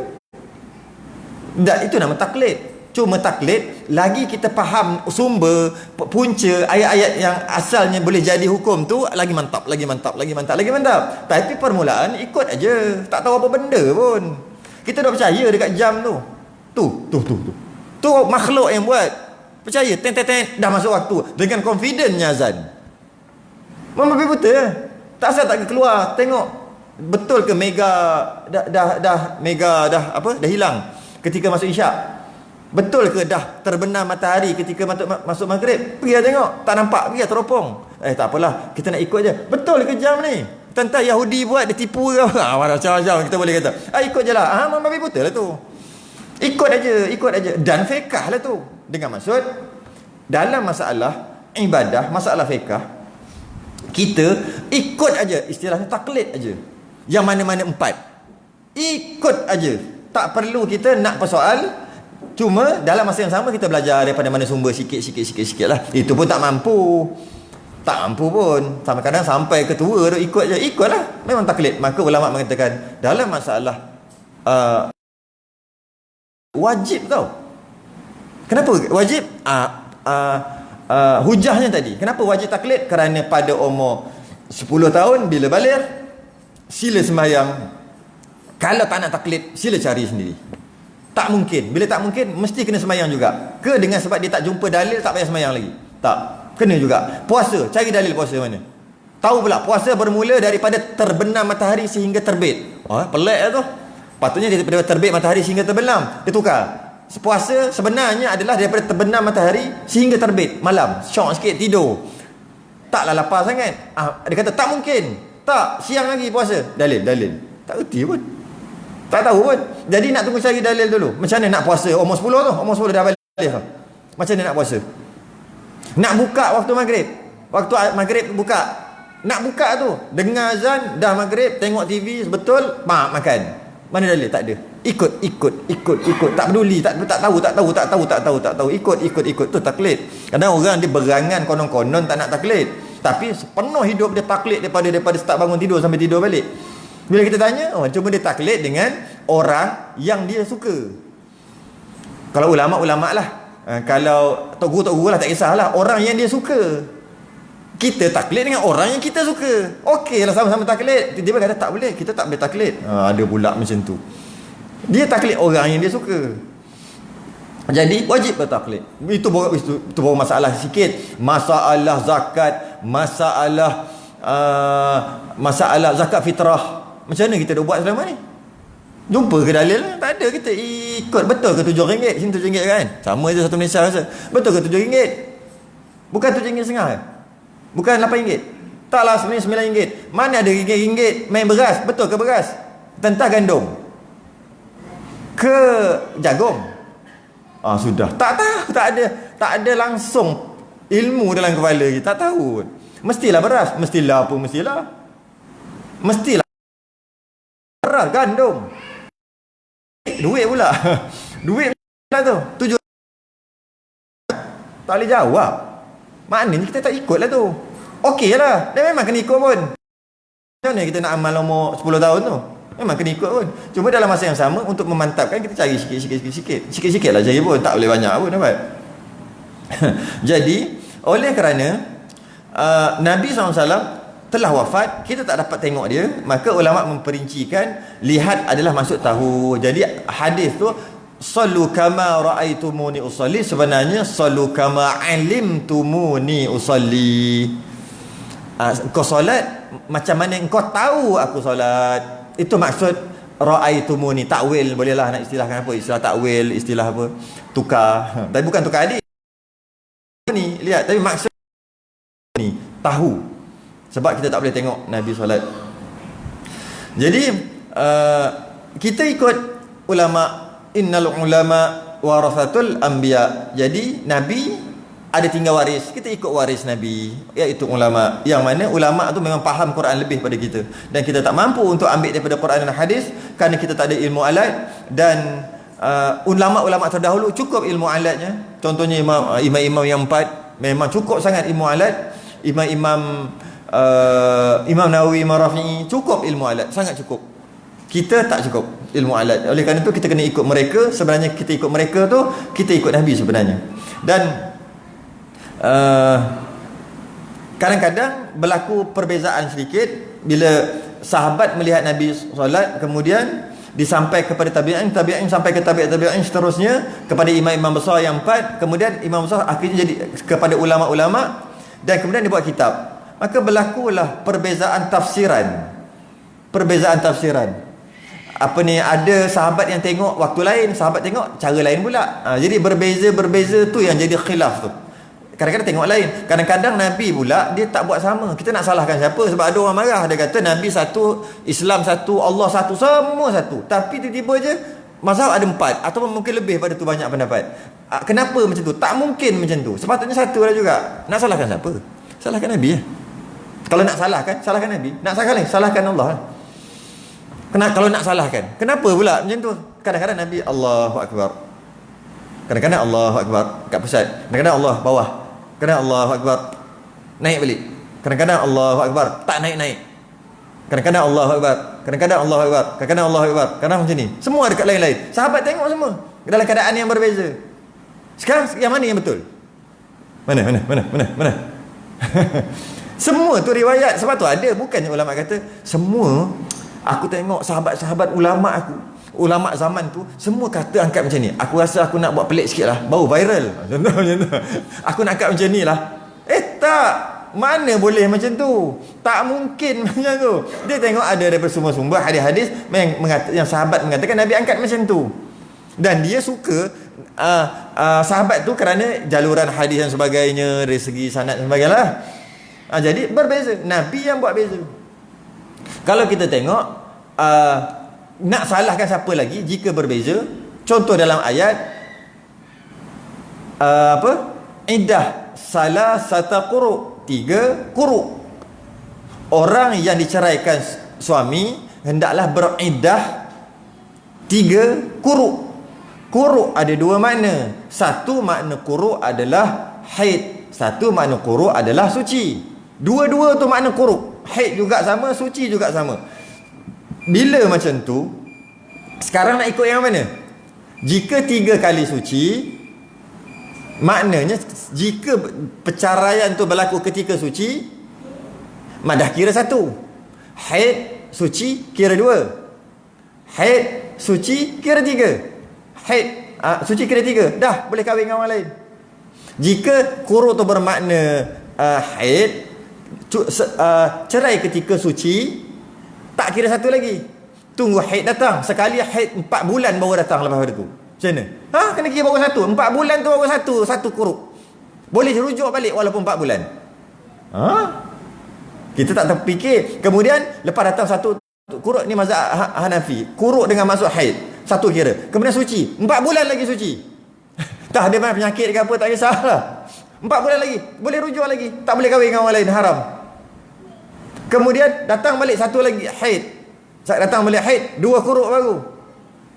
A: Itu nama taklid. Cuma taklid, lagi kita faham sumber, punca ayat-ayat yang asalnya boleh jadi hukum tu, lagi mantap. Tapi permulaan ikut aja. Tak tahu apa benda pun. Kita dah percaya dekat jam tu. Tu makhluk yang buat. Percaya, dah masuk waktu. Dengan confidentnya azan. Membabi buta. Tak asal tak keluar. Tengok. Betul ke mega dah hilang ketika masuk isyak? Betul ke dah terbenam matahari ketika masuk maghrib? Pergi tengok. Tak nampak, pergi teropong. Tak apalah, kita nak ikut je. Betul ke jam ni? Tentang Yahudi buat, dia tipu ke? Macam-macam kita boleh kata. Ikut je lah. Membabi buta lah tu. Ikut aja. Dan fiqah lah tu. Dengan maksud, dalam masalah ibadah, masalah fiqah, kita ikut aja. Istilahnya taklid aja. Yang mana-mana 4. Ikut aja. Tak perlu kita nak persoal. Cuma dalam masa yang sama kita belajar daripada mana sumber sikit lah. Itu pun tak mampu. Pun kadang sampai ketua tu ikut je. Ikutlah. Memang taklid. Maka ulama mengatakan dalam masalah wajib tau. Kenapa wajib? Hujahnya tadi. Kenapa wajib taklid? Kerana pada umur 10 tahun bila balik, sila sembahyang. Kalau tak nak taklid, sila cari sendiri. Tak mungkin. Bila tak mungkin, mesti kena sembahyang juga. Ke dengan sebab dia tak jumpa dalil, tak payah sembahyang lagi? Tak. Kena juga. Puasa, cari dalil puasa mana. Tahu pula, puasa bermula daripada terbenam matahari sehingga terbit. Pelik lah tu. Patutnya daripada terbit matahari sehingga terbenam. Dia tukar. Puasa sebenarnya adalah daripada terbenam matahari sehingga terbit malam. Syok sikit tidur. Taklah lapar sangat. Dia kata tak mungkin. Tak, siang lagi puasa. Dalil. Tak erti pun. Tak tahu pun. Jadi nak tunggu cari dalil dulu. Macam mana nak puasa? Umur 10 tu. Umur 10 dah balik. Macam mana nak puasa? Nak buka waktu maghrib. Waktu maghrib buka. Nak buka tu. Dengar azan, dah maghrib, tengok TV, betul, makan. Mana dalil? Tak ada. Ikut. Tak peduli, tak tahu. Ikut. Tu taklid. Kadang orang dia berangan konon-konon tak nak taklid. Tapi sepenuh hidup dia taklid daripada start bangun tidur sampai tidur balik. Bila kita tanya, cuma dia taklid dengan orang yang dia suka. Kalau ulama' lah. Kalau tok guru lah, tak kisahlah. Orang yang dia suka. Kita taklid dengan orang yang kita suka. Okey lah, sama-sama taklid. Dia kata tak boleh, kita tak boleh taklid. Ada pula macam tu. Dia taklid orang yang dia suka. Jadi wajib bertaklid. Itu baru masalah sikit. Masalah zakat, masalah zakat fitrah. Macam mana kita dah buat selama ni? Jumpa ke dalil? Tak ada. Kita ikut. Betul ke RM7? Sini RM7 kan? Sama je satu Malaysia rasa. Betul ke RM7? Bukan RM7.50. Bukan RM8. Taklah sebenarnya RM9. Mana ada RM1 main beras? Betul ke beras? Tentang gandum ke jagung? Sudah. Tak tahu. Tak ada langsung ilmu dalam kepala kita. Tak tahu. Mestilah beras. Mestilah beras, gandum. Duit pula. Duit lah tu. 7. Tak boleh jawab. Maknanya kita tak ikut lah tu. Okey lah. Dia memang kena ikut pun. Macam mana kita nak amal umur 10 tahun tu? Memang kena ikut pun. Cuma dalam masa yang sama, untuk memantapkan, kita cari sikit-sikit lah cari pun. Tak boleh banyak pun dapat. Jadi oleh kerana Nabi SAW telah wafat, kita tak dapat tengok dia, maka ulama memperincikan lihat adalah maksud tahu. Jadi hadis tu sallu kama raaitumuni usalli, sebenarnya sallu kama alimtumuni usalli. Kau solat macam mana engkau tahu aku solat. Itu maksud ra'aitumuni, takwil bolehlah nak istilahkan apa, istilah takwil, istilah apa, tukar. Tapi bukan tukar hadis ni, lihat, tapi maksud ni tahu, sebab kita tak boleh tengok Nabi solat. Jadi kita ikut ulama, innal ulama warasatul anbiya. Jadi Nabi ada tinggal waris, kita ikut waris Nabi, iaitu ulama. Yang mana ulama tu memang faham Quran lebih pada kita, dan kita tak mampu untuk ambil daripada Quran dan hadis kerana kita tak ada ilmu alat. Dan ulama-ulama terdahulu cukup ilmu alatnya. Contohnya imam-imam yang 4 memang cukup sangat ilmu alat. Imam Nawawi, Imam Rafi'i, cukup ilmu alat, sangat cukup. Kita tak cukup ilmu alat. Oleh kerana itu kita kena ikut mereka. Sebenarnya kita ikut mereka tu, kita ikut Nabi sebenarnya. Dan kadang-kadang berlaku perbezaan sedikit bila sahabat melihat Nabi solat, kemudian disampaikan kepada tabi'in, tabi'in sampai ke tabi'in seterusnya kepada imam-imam besar yang 4, kemudian imam besar akhirnya jadi kepada ulama-ulama, dan kemudian dibuat kitab. Maka berlakulah perbezaan tafsiran. Apa ni, ada sahabat yang tengok waktu lain, sahabat tengok cara lain pula. Jadi berbeza tu yang jadi khilaf tu. Kadang-kadang tengok lain. Kadang-kadang Nabi pula dia tak buat sama. Kita nak salahkan siapa? Sebab ada orang marah, dia kata Nabi satu, Islam satu, Allah satu, semua satu. Tapi tiba-tiba je mazhab ada 4 atau mungkin lebih pada tu, banyak pendapat. Kenapa macam tu? Tak mungkin macam tu. Sepatutnya satu lah juga. Nak salahkan siapa? Salahkan Nabi ya. Kalau nak salahkan Nabi. Nak salahkan Allah lah. Kalau nak salahkan, kenapa pula macam tu? Kadang-kadang Nabi Allahu Akbar, kadang-kadang Allahu Akbar kat pusat, kadang-kadang Allah bawah, kadang-kadang Allahu Akbar naik balik, kadang-kadang Allahu Akbar tak naik-naik, kadang-kadang Allahu Akbar, kadang-kadang Allahu Akbar, kadang-kadang Allahu Akbar, kadang macam ni. Semua dekat lain-lain. Sahabat tengok semua dalam keadaan yang berbeza. Sekarang yang mana yang betul? Mana? Semua tu riwayat. Sebab tu ada, bukannya ulama kata semua. Aku tengok sahabat-sahabat ulama aku, ulama zaman tu, semua kata angkat macam ni. Aku rasa aku nak buat pelik sikit lah, baru viral. Contoh macam tu. Aku nak angkat macam ni lah. Tak, mana boleh macam tu? Tak mungkin macam tu. Dia tengok ada daripada semua sumber hadis-hadis yang sahabat mengatakan Nabi angkat macam tu. Dan dia suka sahabat tu kerana jaluran hadis dan sebagainya, dari segi sanad dan sebagainya lah. Jadi berbeza. Nabi yang buat beza. Kalau kita tengok nak salahkan siapa lagi jika berbeza? Contoh dalam ayat iddah salah sata quru, 3 quru. Orang yang diceraikan suami hendaklah beriddah 3 quru. Quru ada 2 makna. Satu makna quru adalah haid, satu makna quru adalah suci. Dua-dua tu makna quru. Haid juga sama, suci juga sama. Bila macam tu, sekarang nak ikut yang mana? Jika 3 kali suci, maknanya jika perceraian tu berlaku ketika suci, dah kira 1. Haid suci kira 2. Haid suci kira 3. Haid suci kira 3. Dah boleh kahwin dengan orang lain. Jika quru tu bermakna haid, cerai ketika suci, tak kira 1 lagi. Tunggu haid datang. Sekali haid 4 bulan baru datang lepas pada tu. Macam mana? Kena kira baru 1. 4 bulan tu baru 1 kuruk. Boleh rujuk balik walaupun 4 bulan. Kita tak terfikir. Kemudian lepas datang 1 kuruk, ni mazhab Hanafi. Kuruk dengan masuk haid 1 kira. Kemudian suci 4 bulan lagi suci. Tak ada penyakit ke apa, tak kisahlah. 4 bulan lagi, boleh rujuk lagi. Tak boleh kahwin dengan orang lain, haram. Kemudian datang balik 1 lagi haid. Datang balik haid 2 kuruk baru.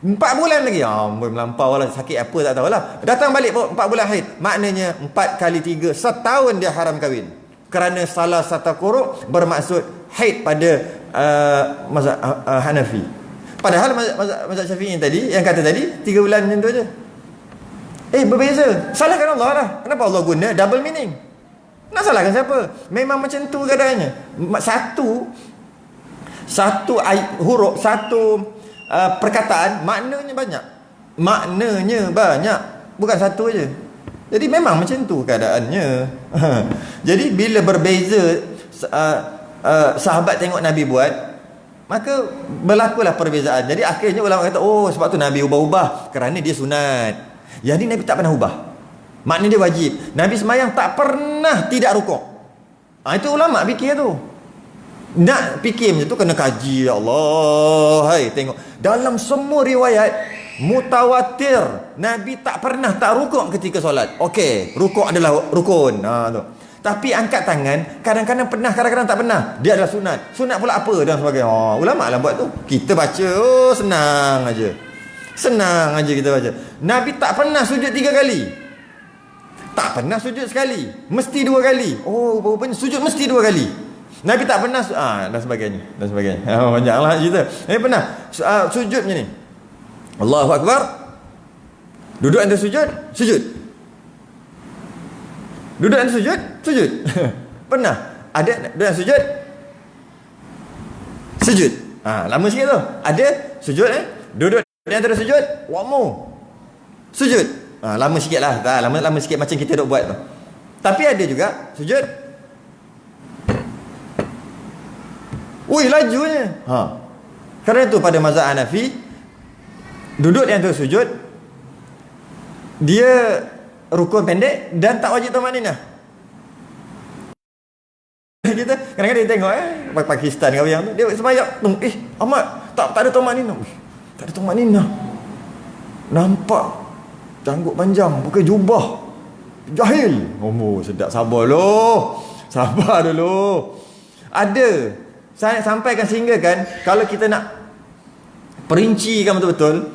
A: 4 bulan lagi. Melampau lah, sakit apa tak tahulah. Datang balik 4 bulan haid. Maknanya 4 kali 3, setahun dia haram kahwin. Kerana salah satu kuruk bermaksud haid pada mazhab Hanafi. Padahal mazhab Syafi'i tadi, yang kata tadi 3 bulan macam tu je. Berbeza. Salahkan Allah lah. Kenapa Allah guna double meaning? Nak salahkan siapa? Memang macam tu keadaannya. Satu huruf, satu perkataan, maknanya banyak. Bukan satu je. Jadi memang macam tu keadaannya. Jadi bila berbeza, sahabat tengok Nabi buat, Maka berlakulah perbezaan. Jadi akhirnya ulama kata, oh sebab tu Nabi ubah-ubah kerana dia sunat. Jadi Nabi tak pernah ubah. Maknanya dia wajib. Nabi semayang tak pernah tidak rukuk. Itu ulama fikir tu. Nak fikir macam tu kena kaji, ya Allah. Hai, tengok dalam semua riwayat mutawatir, Nabi tak pernah tak rukuk ketika solat. Okey, rukuk adalah rukun. Tu. Tapi angkat tangan kadang-kadang pernah, kadang-kadang tak pernah. Dia adalah sunat. Sunat pula apa dan sebagainya. Ulama lah buat tu. Kita baca, senang aja. Senang aja kita baca. Nabi tak pernah sujud 3 kali. Tak pernah sujud sekali. Mesti 2 kali. Oh, rupanya sujud mesti 2 kali. Nabi tak pernah dan sebagainya, dan sebagainya. Banyaklah cerita. Nabi pernah sujud macam ni. Allahu Akbar. Duduk antara sujud, sujud. Duduk antara sujud, sujud. Pernah ada duduk antara sujud, sujud. Lama sikit tu. Ada sujud duduk di antara sujud, wamu. Sujud. Lama sikitlah. Lama sikit macam kita duk buat tu. Tapi ada juga sujud. Ui, lajunya. Kerana itu pada mazhab Hanafi, duduk di antara sujud, dia rukun pendek dan tak wajib tamanninah. Kita kadang-kadang tengok Pakistan ke yang tu, dia sembahyang, Ahmad, tak ada tamanninah. Tak ada tamanninah. Nampak janggut panjang, pakai jubah. Jahil. Sedap, sabar dulu. Sabar dulu. Ada. Saya sampaikan sehingga kan, kalau kita nak perincikan betul-betul,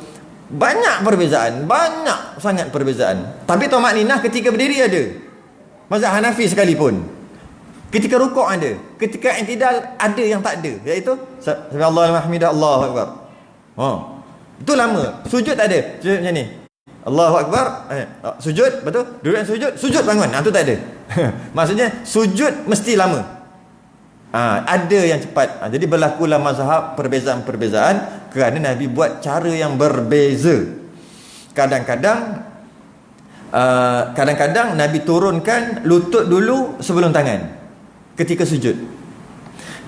A: banyak perbezaan, banyak sangat perbezaan. Tapi tamakninah ketika berdiri ada. Mazhab Hanafi sekalipun. Ketika rukuk ada, ketika i'tidal ada yang tak ada, iaitu subhanallah walhamdulillah Allahu akbar. Itu lama. Sujud tak ada. Sujud macam ni. Allahu akbar, sujud, betul? Duduk sujud, sujud bangun. Itu tak ada. Maksudnya sujud mesti lama. Ada yang cepat. Jadi berlakulah mazhab perbezaan-perbezaan kerana Nabi buat cara yang berbeza. Kadang-kadang Nabi turunkan lutut dulu sebelum tangan ketika sujud.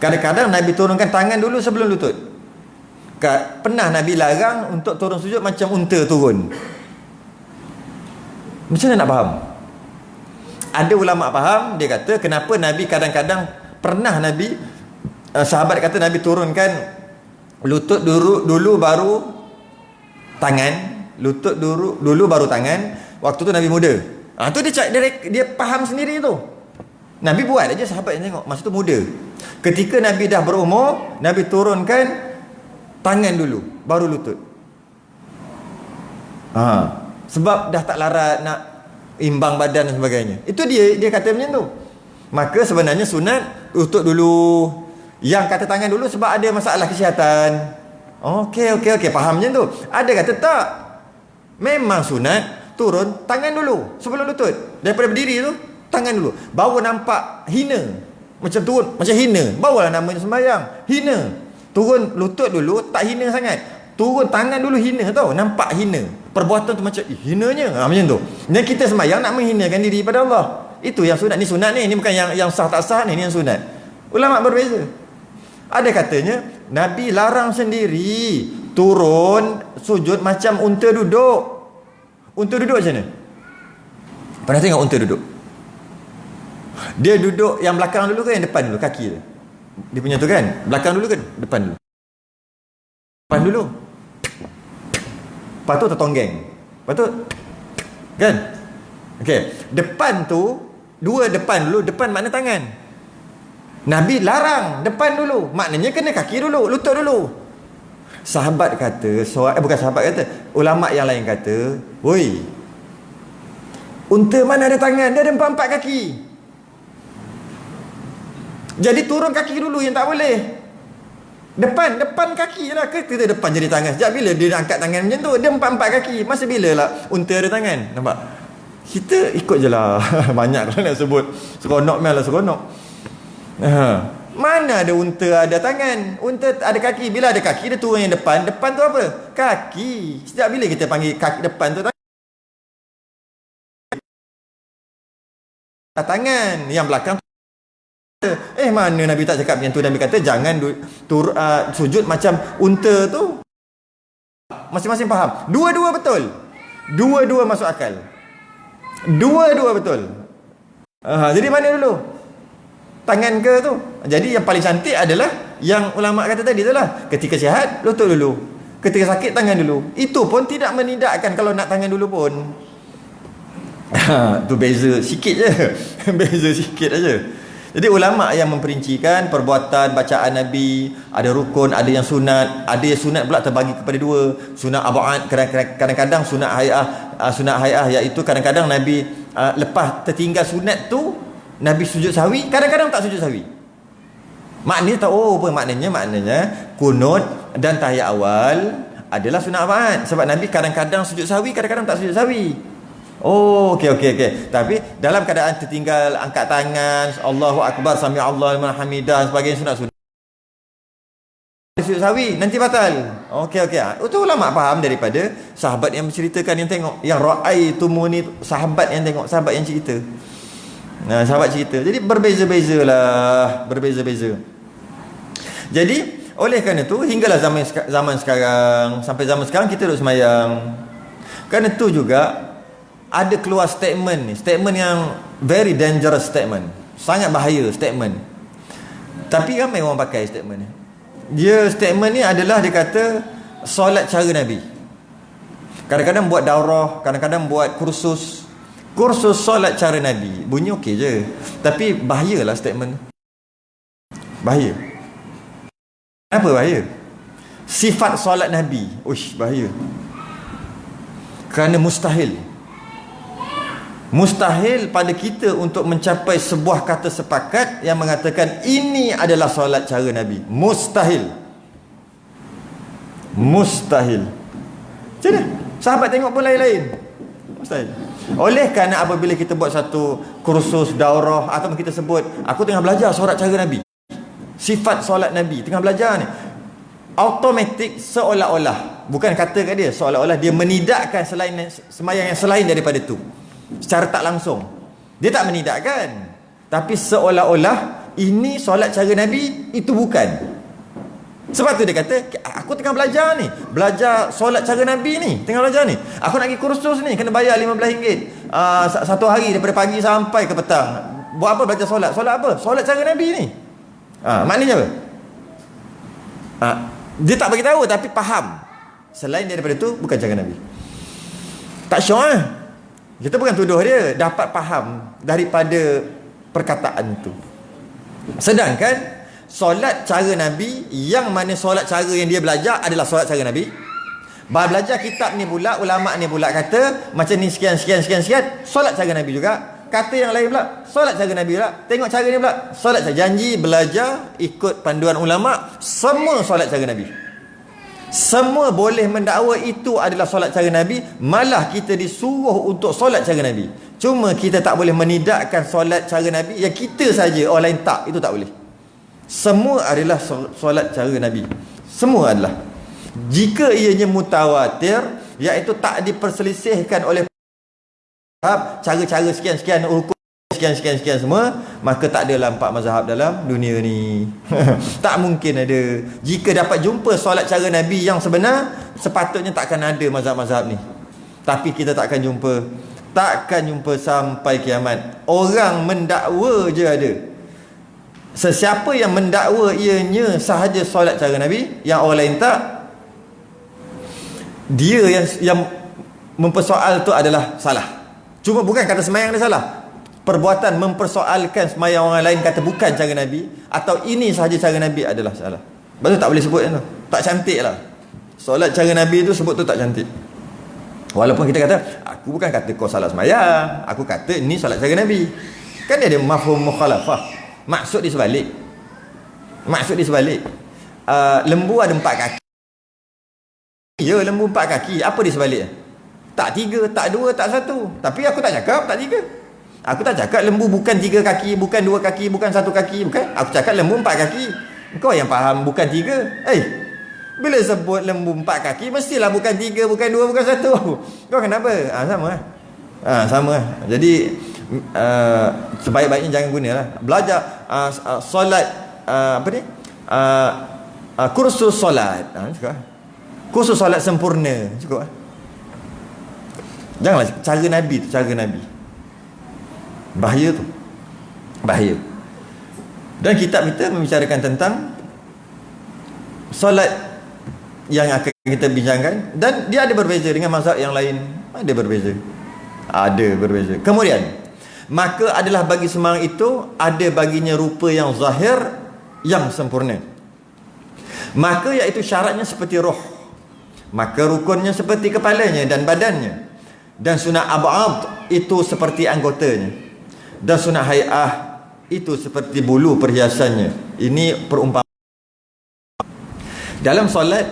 A: Kadang-kadang Nabi turunkan tangan dulu sebelum lutut. Pernah Nabi larang untuk turun sujud macam unta turun. Macam mana nak faham? Ada ulama faham, dia kata kenapa Nabi kadang-kadang pernah Nabi, sahabat kata Nabi turunkan lutut dulu baru tangan, lutut dulu baru tangan. Waktu tu Nabi muda. Tu dia faham sendiri tu. Nabi buat aja, sahabat yang tengok. Masa tu muda. Ketika Nabi dah berumur, Nabi turunkan tangan dulu baru lutut. Sebab dah tak larat nak imbang badan dan sebagainya. Itu dia kata macam tu. Maka sebenarnya sunat lutut dulu. Yang kata tangan dulu sebab ada masalah kesihatan. Okey, faham macam tu. Ada kata tak. Memang sunat turun tangan dulu sebelum lutut. Daripada berdiri tu tangan dulu. Baru nampak hina. Macam turun, macam hina. Barulah namanya sembahyang. Hina. Turun lutut dulu tak hina sangat. Turun tangan dulu hina tau. Nampak hina. Perbuatan tu macam hinanya. Macam tu. Dan kita sembahyang nak menghinakan diri pada Allah. Itu yang sunat. Ni sunat ni. Ini bukan yang sah tak sah ni. Ini yang sunat. Ulama berbeza. Ada katanya Nabi larang sendiri turun sujud macam unta duduk. Unta duduk macam mana? Pernah tengok unta duduk? Dia duduk yang belakang dulu ke yang depan dulu? Kaki dia. Dia punya tu kan? Belakang dulu kan? Depan dulu. Depan dulu. Lepas tu tertonggeng. Lepas tu kan? Okey. Depan tu, dua depan dulu. Depan makna tangan. Nabi larang depan dulu. Maknanya kena kaki dulu, lutut dulu. Sahabat kata, bukan sahabat kata, ulama yang lain kata, "Woi, unta mana ada tangan? Dia ada 4 kaki. Jadi turun kaki dulu yang tak boleh. Depan kaki lah. Kita depan jadi tangan. Sejak bila dia angkat tangan macam tu? Dia 4 kaki. Masa bila lah unta ada tangan? Nampak? Kita ikut je lah. Banyak kalau nak sebut. Seronok memang lah seronok. Mana ada unta ada tangan? Unta ada kaki. Bila ada kaki dia turun yang depan. Depan tu apa? Kaki. Sejak bila kita panggil kaki depan tu tangan? Yang belakang Mana Nabi tak cakap macam tu. Nabi kata jangan sujud macam unta tu. Masing-masing faham. Dua-dua betul. Dua-dua masuk akal. Dua-dua betul. Jadi mana dulu? Tangan ke tu? Jadi yang paling cantik adalah yang ulama kata tadi tu lah. Ketika sihat, lutut dulu. Ketika sakit, tangan dulu. Itu pun tidak menidakkan kalau nak tangan dulu pun. Tu beza sikit je. Beza sikit aja. Jadi ulama yang memperincikan perbuatan bacaan Nabi, ada rukun, ada yang sunat, ada yang sunat pula terbagi kepada dua. Sunat ab'ad, kadang-kadang sunat hay'ah, iaitu kadang-kadang Nabi lepas tertinggal sunat tu Nabi sujud sahwi, kadang-kadang tak sujud sahwi. Maknanya tahu apa maknanya? Maknanya kunut dan tahiyat awal adalah sunat ab'ad, sebab Nabi kadang-kadang sujud sahwi, kadang-kadang tak sujud sahwi. Okey. Tapi dalam keadaan tertinggal angkat tangan, Allahu Akbar, sami Allahu liman hamidah, sebagainya sunat-sunat. Sujud sahwi nanti batal. Okey. Itu ulama faham daripada sahabat yang menceritakan, yang tengok, yang ra'aitumuni, sahabat yang tengok, sahabat yang cerita. Nah, sahabat cerita. Jadi berbeza-bezalah, berbeza-beza. Jadi oleh kerana itu hinggalah zaman sekarang, sampai zaman sekarang kita duduk semayang. Kerana itu juga ada keluar statement ni, statement yang very dangerous statement, sangat bahaya statement. Tapi ramai orang pakai statement ni. Statement ni adalah dia kata solat cara Nabi. Kadang-kadang buat daurah, kadang-kadang buat kursus solat cara Nabi. Bunyi okey je, tapi bahayalah statement. Bahaya. Kenapa bahaya? Sifat solat Nabi, bahaya. Kerana mustahil pada kita untuk mencapai sebuah kata sepakat yang mengatakan ini adalah solat cara Nabi. Mustahil. Macam mana? Sahabat tengok pun lain-lain. Mustahil. Oleh kerana apabila kita buat satu kursus daurah, atau kita sebut aku tengah belajar solat cara Nabi, sifat solat Nabi, tengah belajar ni, automatik seolah-olah, bukan kata kat dia, seolah-olah dia menidakkan semayang yang selain daripada tu. Secara tak langsung dia tak menidakkan, tapi seolah-olah ini solat cara Nabi, itu bukan. Sebab tu dia kata aku tengah belajar ni, belajar solat cara Nabi ni, tengah belajar ni, aku nak pergi kursus ni, kena bayar RM15 satu hari daripada pagi sampai ke petang. Buat apa? Belajar solat. Solat apa? Solat cara Nabi ni. Maknanya apa? Dia tak bagi tahu, tapi faham selain daripada tu bukan cara Nabi. Tak syok kita bukan tuduh dia, dapat faham daripada perkataan tu. Sedangkan solat cara Nabi, yang mana solat cara yang dia belajar adalah solat cara Nabi. Belajar kitab ni pula, ulama ni pula kata macam ni sekian, solat cara Nabi juga. Kata yang lain pula, solat cara Nabi pula. Tengok cara ni pula, solat cara. Janji belajar ikut panduan ulama, semua solat cara Nabi. Semua boleh mendakwa itu adalah solat cara Nabi. Malah kita disuruh untuk solat cara Nabi. Cuma kita tak boleh menidakkan solat cara Nabi yang kita saja, orang lain tak. Itu tak boleh. Semua adalah solat cara Nabi. Semua adalah. Jika ianya mutawatir, iaitu tak diperselisihkan oleh cara-cara sekian-sekian, rukun sekian semua, maka tak ada empat mazhab dalam dunia ni. Tak mungkin ada. Jika dapat jumpa solat cara Nabi yang sebenar, sepatutnya takkan ada mazhab-mazhab ni. Tapi kita takkan jumpa sampai kiamat. Orang mendakwa je ada. Sesiapa yang mendakwa ianya sahaja solat cara Nabi, yang orang lain tak, dia yang mempersoal tu adalah salah. Cuma bukan kata semayang dia salah, perbuatan mempersoalkan semayang orang lain, kata bukan cara Nabi, atau ini sahaja cara Nabi, adalah salah. Betul, tak boleh sebut tu. Tak cantik lah. Solat cara Nabi tu sebut tu tak cantik. Walaupun kita kata, aku bukan kata kau salah semayang, aku kata ini solat cara Nabi. Kan dia ada mafhum mukhalafah. Maksud dia sebalik. Lembu ada 4 kaki. Ya, lembu 4 kaki. Apa dia sebalik? Tak 3, tak 2, tak 1. Tapi aku tak cakap tak 3. Aku tak cakap lembu bukan 3 kaki, bukan 2 kaki, bukan 1 kaki. Bukan. Aku cakap lembu 4 kaki. Kau yang faham bukan 3. Bila sebut lembu 4 kaki, mestilah bukan 3, bukan 2, bukan 1. Kau kenapa? Sama lah. Sama lah. Jadi sebaik-baiknya jangan gunalah. Belajar solat apa ni? Kursus solat. Kursus solat sempurna cukup. Janganlah cara Nabi tu, cara Nabi. Bahaya tu. Bahaya. Dan kitab kita membicarakan tentang solat yang akan kita bincangkan, dan dia ada berbeza dengan mazhab yang lain. Ada berbeza. Ada berbeza. Kemudian, maka adalah bagi sembahyang itu ada baginya rupa yang zahir yang sempurna. Maka iaitu syaratnya seperti roh. Maka rukunnya seperti kepalanya dan badannya. Dan sunat ab'ad itu seperti anggotanya. Dan sunat hay'ah itu seperti bulu perhiasannya. Ini perumpamaan. Dalam solat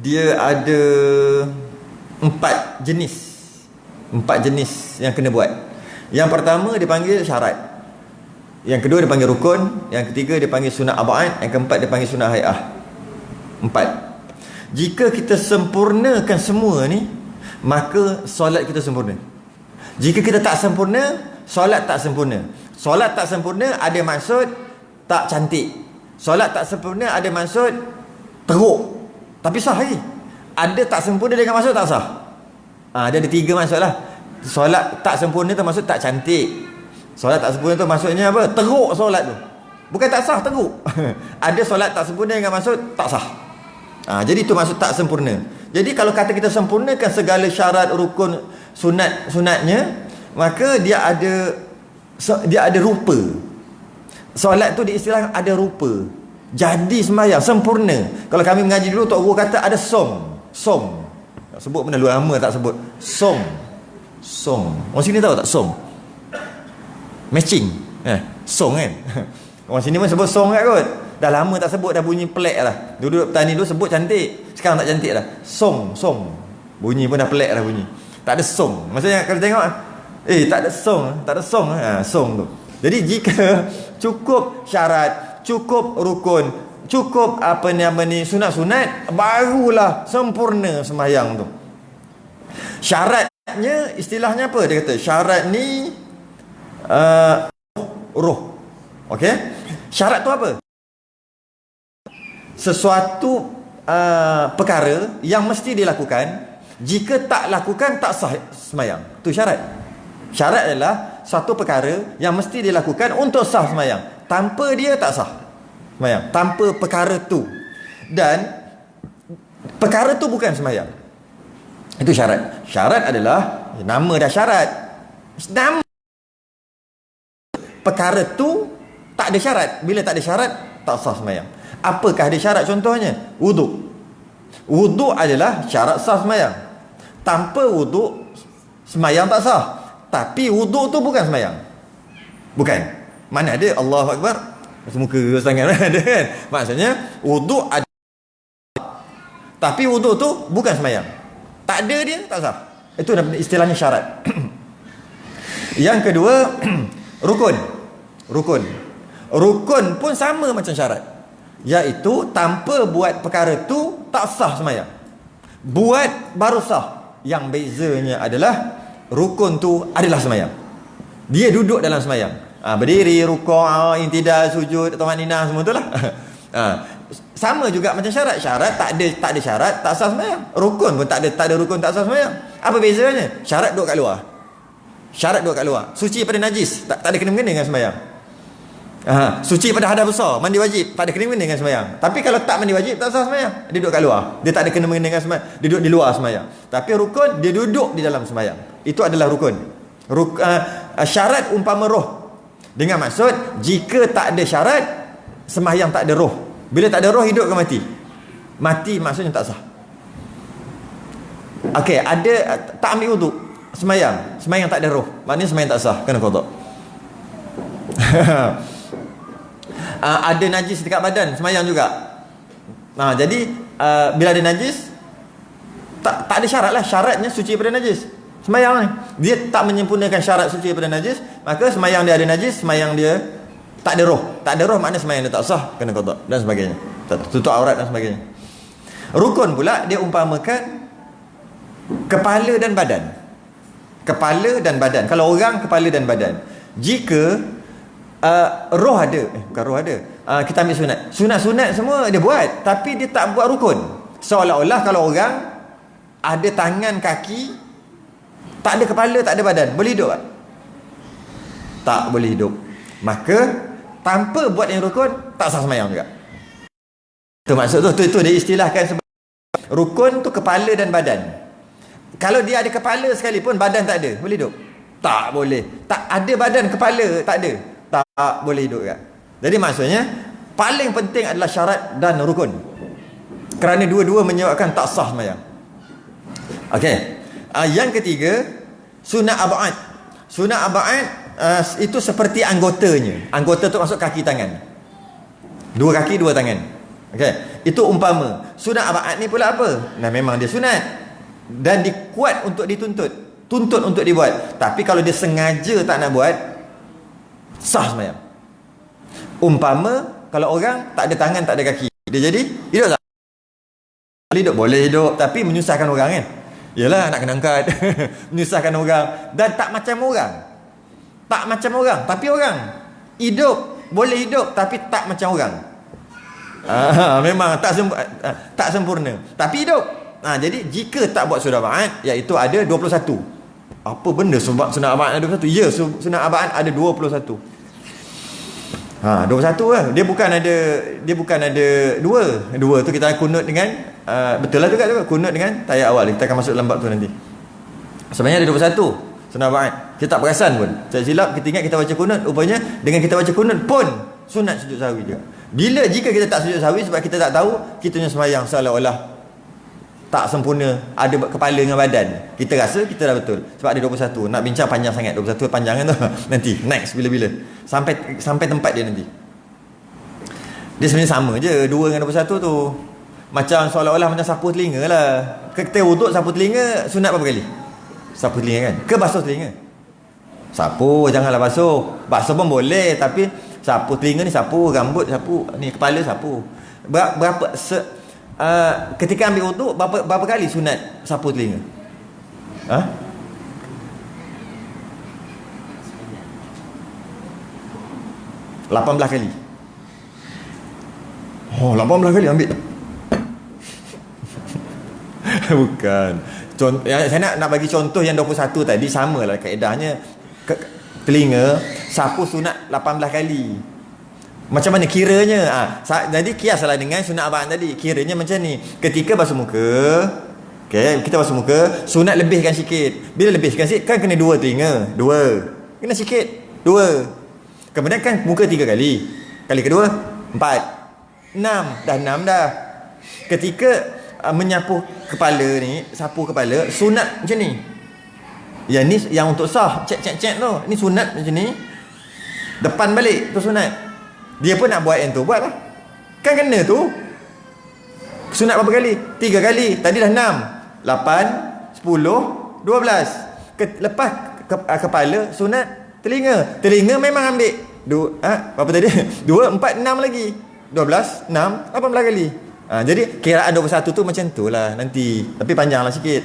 A: dia ada 4 jenis. 4 jenis yang kena buat. Yang pertama dipanggil syarat. Yang kedua dipanggil rukun. Yang ketiga dipanggil sunat ab'ad. Yang keempat dipanggil sunat hay'ah. 4. Jika kita sempurnakan semua ni, maka solat kita sempurna. Jika kita tak sempurna, solat tak sempurna. Solat tak sempurna ada maksud tak cantik. Solat tak sempurna ada maksud teruk tapi sah lagi. Ada tak sempurna dengan maksud tak sah. Dia ada 3 maksud lah. Solat tak sempurna tu maksud tak cantik. Solat tak sempurna tu maksudnya apa? Teruk solat tu. Bukan tak sah, teruk. Ada solat tak sempurna dengan maksud tak sah. Jadi itu maksud tak sempurna. Jadi kalau kata kita sempurnakan segala syarat, rukun, sunatnya, maka dia ada rupa. Solat tu diistilah ada rupa. Jadi sembahyang sempurna. Kalau kami mengaji dulu, Tok Guru kata ada som. Sebut benda luar lama tak sebut. Som. Orang sini tahu tak som? Matching. Song kan. Orang sini pun sebut song kan kot. Dah lama tak sebut, dah bunyi pelik lah. Dulu petani dulu sebut cantik, sekarang tak cantik dah. Song. Bunyi pun dah pelik dah bunyi. Tak ada song. Maksudnya kalau tengok tak ada song. Song tu. Jadi jika cukup syarat, cukup rukun, cukup apa ni sunat-sunat, barulah sempurna sembahyang tu. Syaratnya istilahnya apa? Dia kata syarat ni roh. Okey? Syarat tu apa? Sesuatu perkara yang mesti dilakukan. Jika tak lakukan, tak sah sembahyang. Itu syarat. Syarat adalah satu perkara yang mesti dilakukan untuk sah sembahyang. Tanpa dia tak sah sembahyang. Tanpa perkara tu. Dan perkara tu bukan sembahyang. Itu syarat. Syarat adalah, nama dah syarat. Nama perkara tu tak ada syarat. Bila tak ada syarat, tak sah sembahyang. Apakah ada syarat contohnya? Wuduk. Wuduk adalah syarat sah sembahyang. Tanpa wuduk, sembahyang tak sah. Tapi wuduk tu bukan sembahyang. Bukan. Mana ada Allahu Akbar muka sangat ada kan? Maksudnya wuduk ada, tapi wuduk tu bukan sembahyang. Tak ada dia, tak sah. Itu istilahnya syarat. Yang kedua, rukun. Rukun pun sama macam syarat. Iaitu tanpa buat perkara tu tak sah sembahyang. Buat baru sah. Yang bezanya adalah rukun tu adalah sembahyang. Dia duduk dalam sembahyang. Berdiri, rukuk, intidal, sujud, tumaninah, semua tu lah. Sama juga macam syarat. Syarat tak ada syarat, tak sah sembahyang. Rukun pun tak ada rukun, tak sah sembahyang. Apa bezanya? Syarat duduk kat luar. Suci pada najis, tak ada kena-mengena dengan sembahyang. Suci pada hadas besar, mandi wajib, tak ada kena-mengena dengan sembahyang. Tapi kalau tak mandi wajib, tak sah sembahyang. Dia duduk kat luar. Dia tak ada kena-mengena dengan sembahyang. Dia duduk di luar sembahyang. Tapi rukun, dia duduk di dalam sembahyang. Itu adalah rukun. Syarat umpama roh. Dengan maksud, jika tak ada syarat, sembahyang tak ada roh. Bila tak ada roh, hidup ke mati? Mati maksudnya tak sah. Okey, ada tak ambil wuduk, sembahyang tak ada roh, maknanya sembahyang tak sah, kena qada. Ada najis dekat badan, sembahyang juga. Jadi bila ada najis, tak ada syarat lah. Syaratnya suci pada najis. Sembahyang ni, dia tak menyempurnakan syarat suci pada najis, maka sembahyang dia ada najis, sembahyang dia tak ada roh. Tak ada roh maknanya sembahyang dia tak sah, kena qada dan sebagainya. Tutup aurat dan sebagainya. Rukun pula dia umpamakan kepala dan badan. Kepala dan badan. Kalau orang, kepala dan badan. Jika roh ada, bukan roh ada, kita ambil sunat. Sunat-sunat semua dia buat, tapi dia tak buat rukun. Seolah-olah kalau orang ada tangan, kaki, tak ada kepala, tak ada badan, boleh hidup tak? Tak boleh hidup. Maka tanpa buat yang rukun, tak sah sembahyang juga. Itu maksud tu, itu dia istilahkan sebagai rukun tu kepala dan badan. Kalau dia ada kepala sekalipun, badan tak ada, boleh hidup? Tak boleh. Tak ada badan, kepala tak ada, tak boleh hidup juga. Jadi maksudnya paling penting adalah syarat dan rukun, kerana dua-dua menyebabkan tak sah sembahyang. Okey. Yang ketiga, sunat ab'ad. Sunat ab'ad itu seperti anggotanya. Anggota tu masuk kaki tangan. Dua kaki, dua tangan. Okey. Itu umpama. Sunat ab'ad ni pula apa? Nah, memang dia sunat dan dikuat untuk dituntut. Tuntut untuk dibuat. Tapi kalau dia sengaja tak nak buat, sah sembahyang. Umpama kalau orang tak ada tangan, tak ada kaki, dia jadi hidup tak? Boleh hidup, boleh hidup, tapi menyusahkan orang kan. Yalah, nak kena angkat. Menyusahkan orang. Dan tak macam orang. Tak macam orang, tapi orang. Hidup, boleh hidup, tapi tak macam orang. Memang tak sempurna, tapi hidup. Jadi jika tak buat sunat ab'ad, iaitu ada 21. Apa benda sunat ab'ad ada 21? Ya, sunat ab'ad ada 21. 21 lah. Dia bukan ada dua tu kita kunut dengan betul lah juga kunut dengan tayat awal. Kita akan masuk dalam bab tu nanti. Sebenarnya ada 21 sunat ab'ad. Kita tak perasan pun. Tak silap kita ingat kita baca kunut, rupanya dengan kita baca kunut pun sunat sujud sahwi juga. Jika kita tak sujud sahwi sebab kita tak tahu, kita punya sembahyang seolah-olah tak sempurna, ada kepala dengan badan. Kita rasa kita dah betul sebab ada 21. Nak bincang panjang sangat, 21 panjang kan tu. Nanti next bila-bila sampai tempat dia nanti. Dia sebenarnya sama je 2 dengan 21 tu. Macam seolah-olah macam sapu telinga lah. Kita wuduk sapu telinga, sunat berapa kali? Sapu telinga kan? Ke basuh telinga? Sapu, janganlah basuh. Basuh pun boleh, tapi sapu telinga ni sapu, rambut sapu, ni kepala sapu. Berapa ketika ambil wuduk berapa kali sunat sapu telinga? 18 kali. 18 kali ambil. Bukan. Saya nak bagi contoh yang 21 tadi, samalah kaedahnya. Telinga sapu sunat 18 kali. Macam mana kiranya? Jadi kiaslah dengan sunat ab'ad tadi. Kiranya macam ni. Ketika basuh muka, kita basuh muka, sunat lebihkan sikit. Bila lebihkan sikit, kan kena 2 telinga. 2. Kena sikit. 2. Kemudian kan muka 3 kali. Kali kedua 4. 6. Dah 6 dah. Ketika menyapu kepala ni, sapu kepala, sunat macam ni. Yang ni yang untuk sah, cek tu. Ni sunat macam ni. Depan balik tu sunat. Dia pun nak buat yang tu, buat lah. Kan kena tu. Sunat berapa kali? 3 kali. Tadi dah 6, 8, 10, 12. Lepas kepala, sunat telinga. Telinga memang ambil berapa tadi? 2, 4, 6 lagi. 12, 6, 18 kali. Jadi kiraan 21 tu macam tu lah nanti. Tapi panjanglah sikit.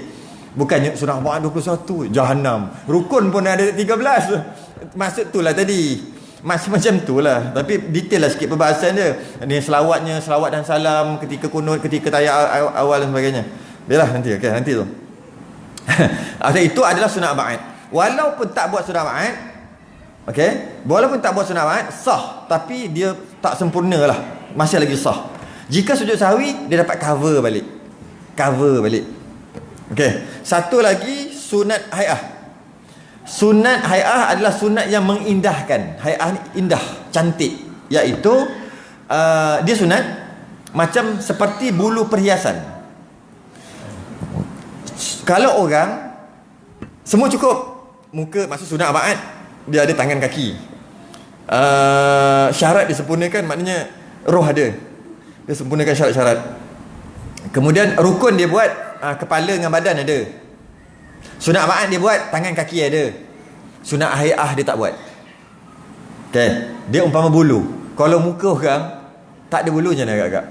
A: Bukannya sunat ab'ad 21 Jahannam. Rukun pun ada 13. Maksud tu lah tadi. Masih macam tu lah. Tapi detail lah sikit perbahasan dia. Ni selawatnya, selawat dan salam ketika kunut, ketika tayat awal dan sebagainya. Biarlah nanti. Okay, nanti tu. Itu adalah sunat ab'ad. Walaupun tak buat sunat ab'ad, walaupun tak buat sunat ab'ad, sah. Tapi dia tak sempurna lah. Masih lagi sah. Jika sujud sahwi, dia dapat cover balik. Satu lagi, sunat hai'ah. Sunat hai'ah adalah sunat yang mengindahkan. Hai'ah ni indah, cantik. Iaitu dia sunat macam seperti bulu perhiasan. Kalau orang semua cukup muka, maksud sunat ab'ad, dia ada tangan kaki. Syarat disempurnakan, maknanya roh ada. Dia sempurnakan syarat-syarat. Kemudian rukun dia buat, kepala dengan badan ada. Sunat ab'ad dia buat, tangan kaki ada. Sunat hai'ah dia tak buat. Dia umpama bulu. Kalau muka orang tak ada bulunya agak-agak.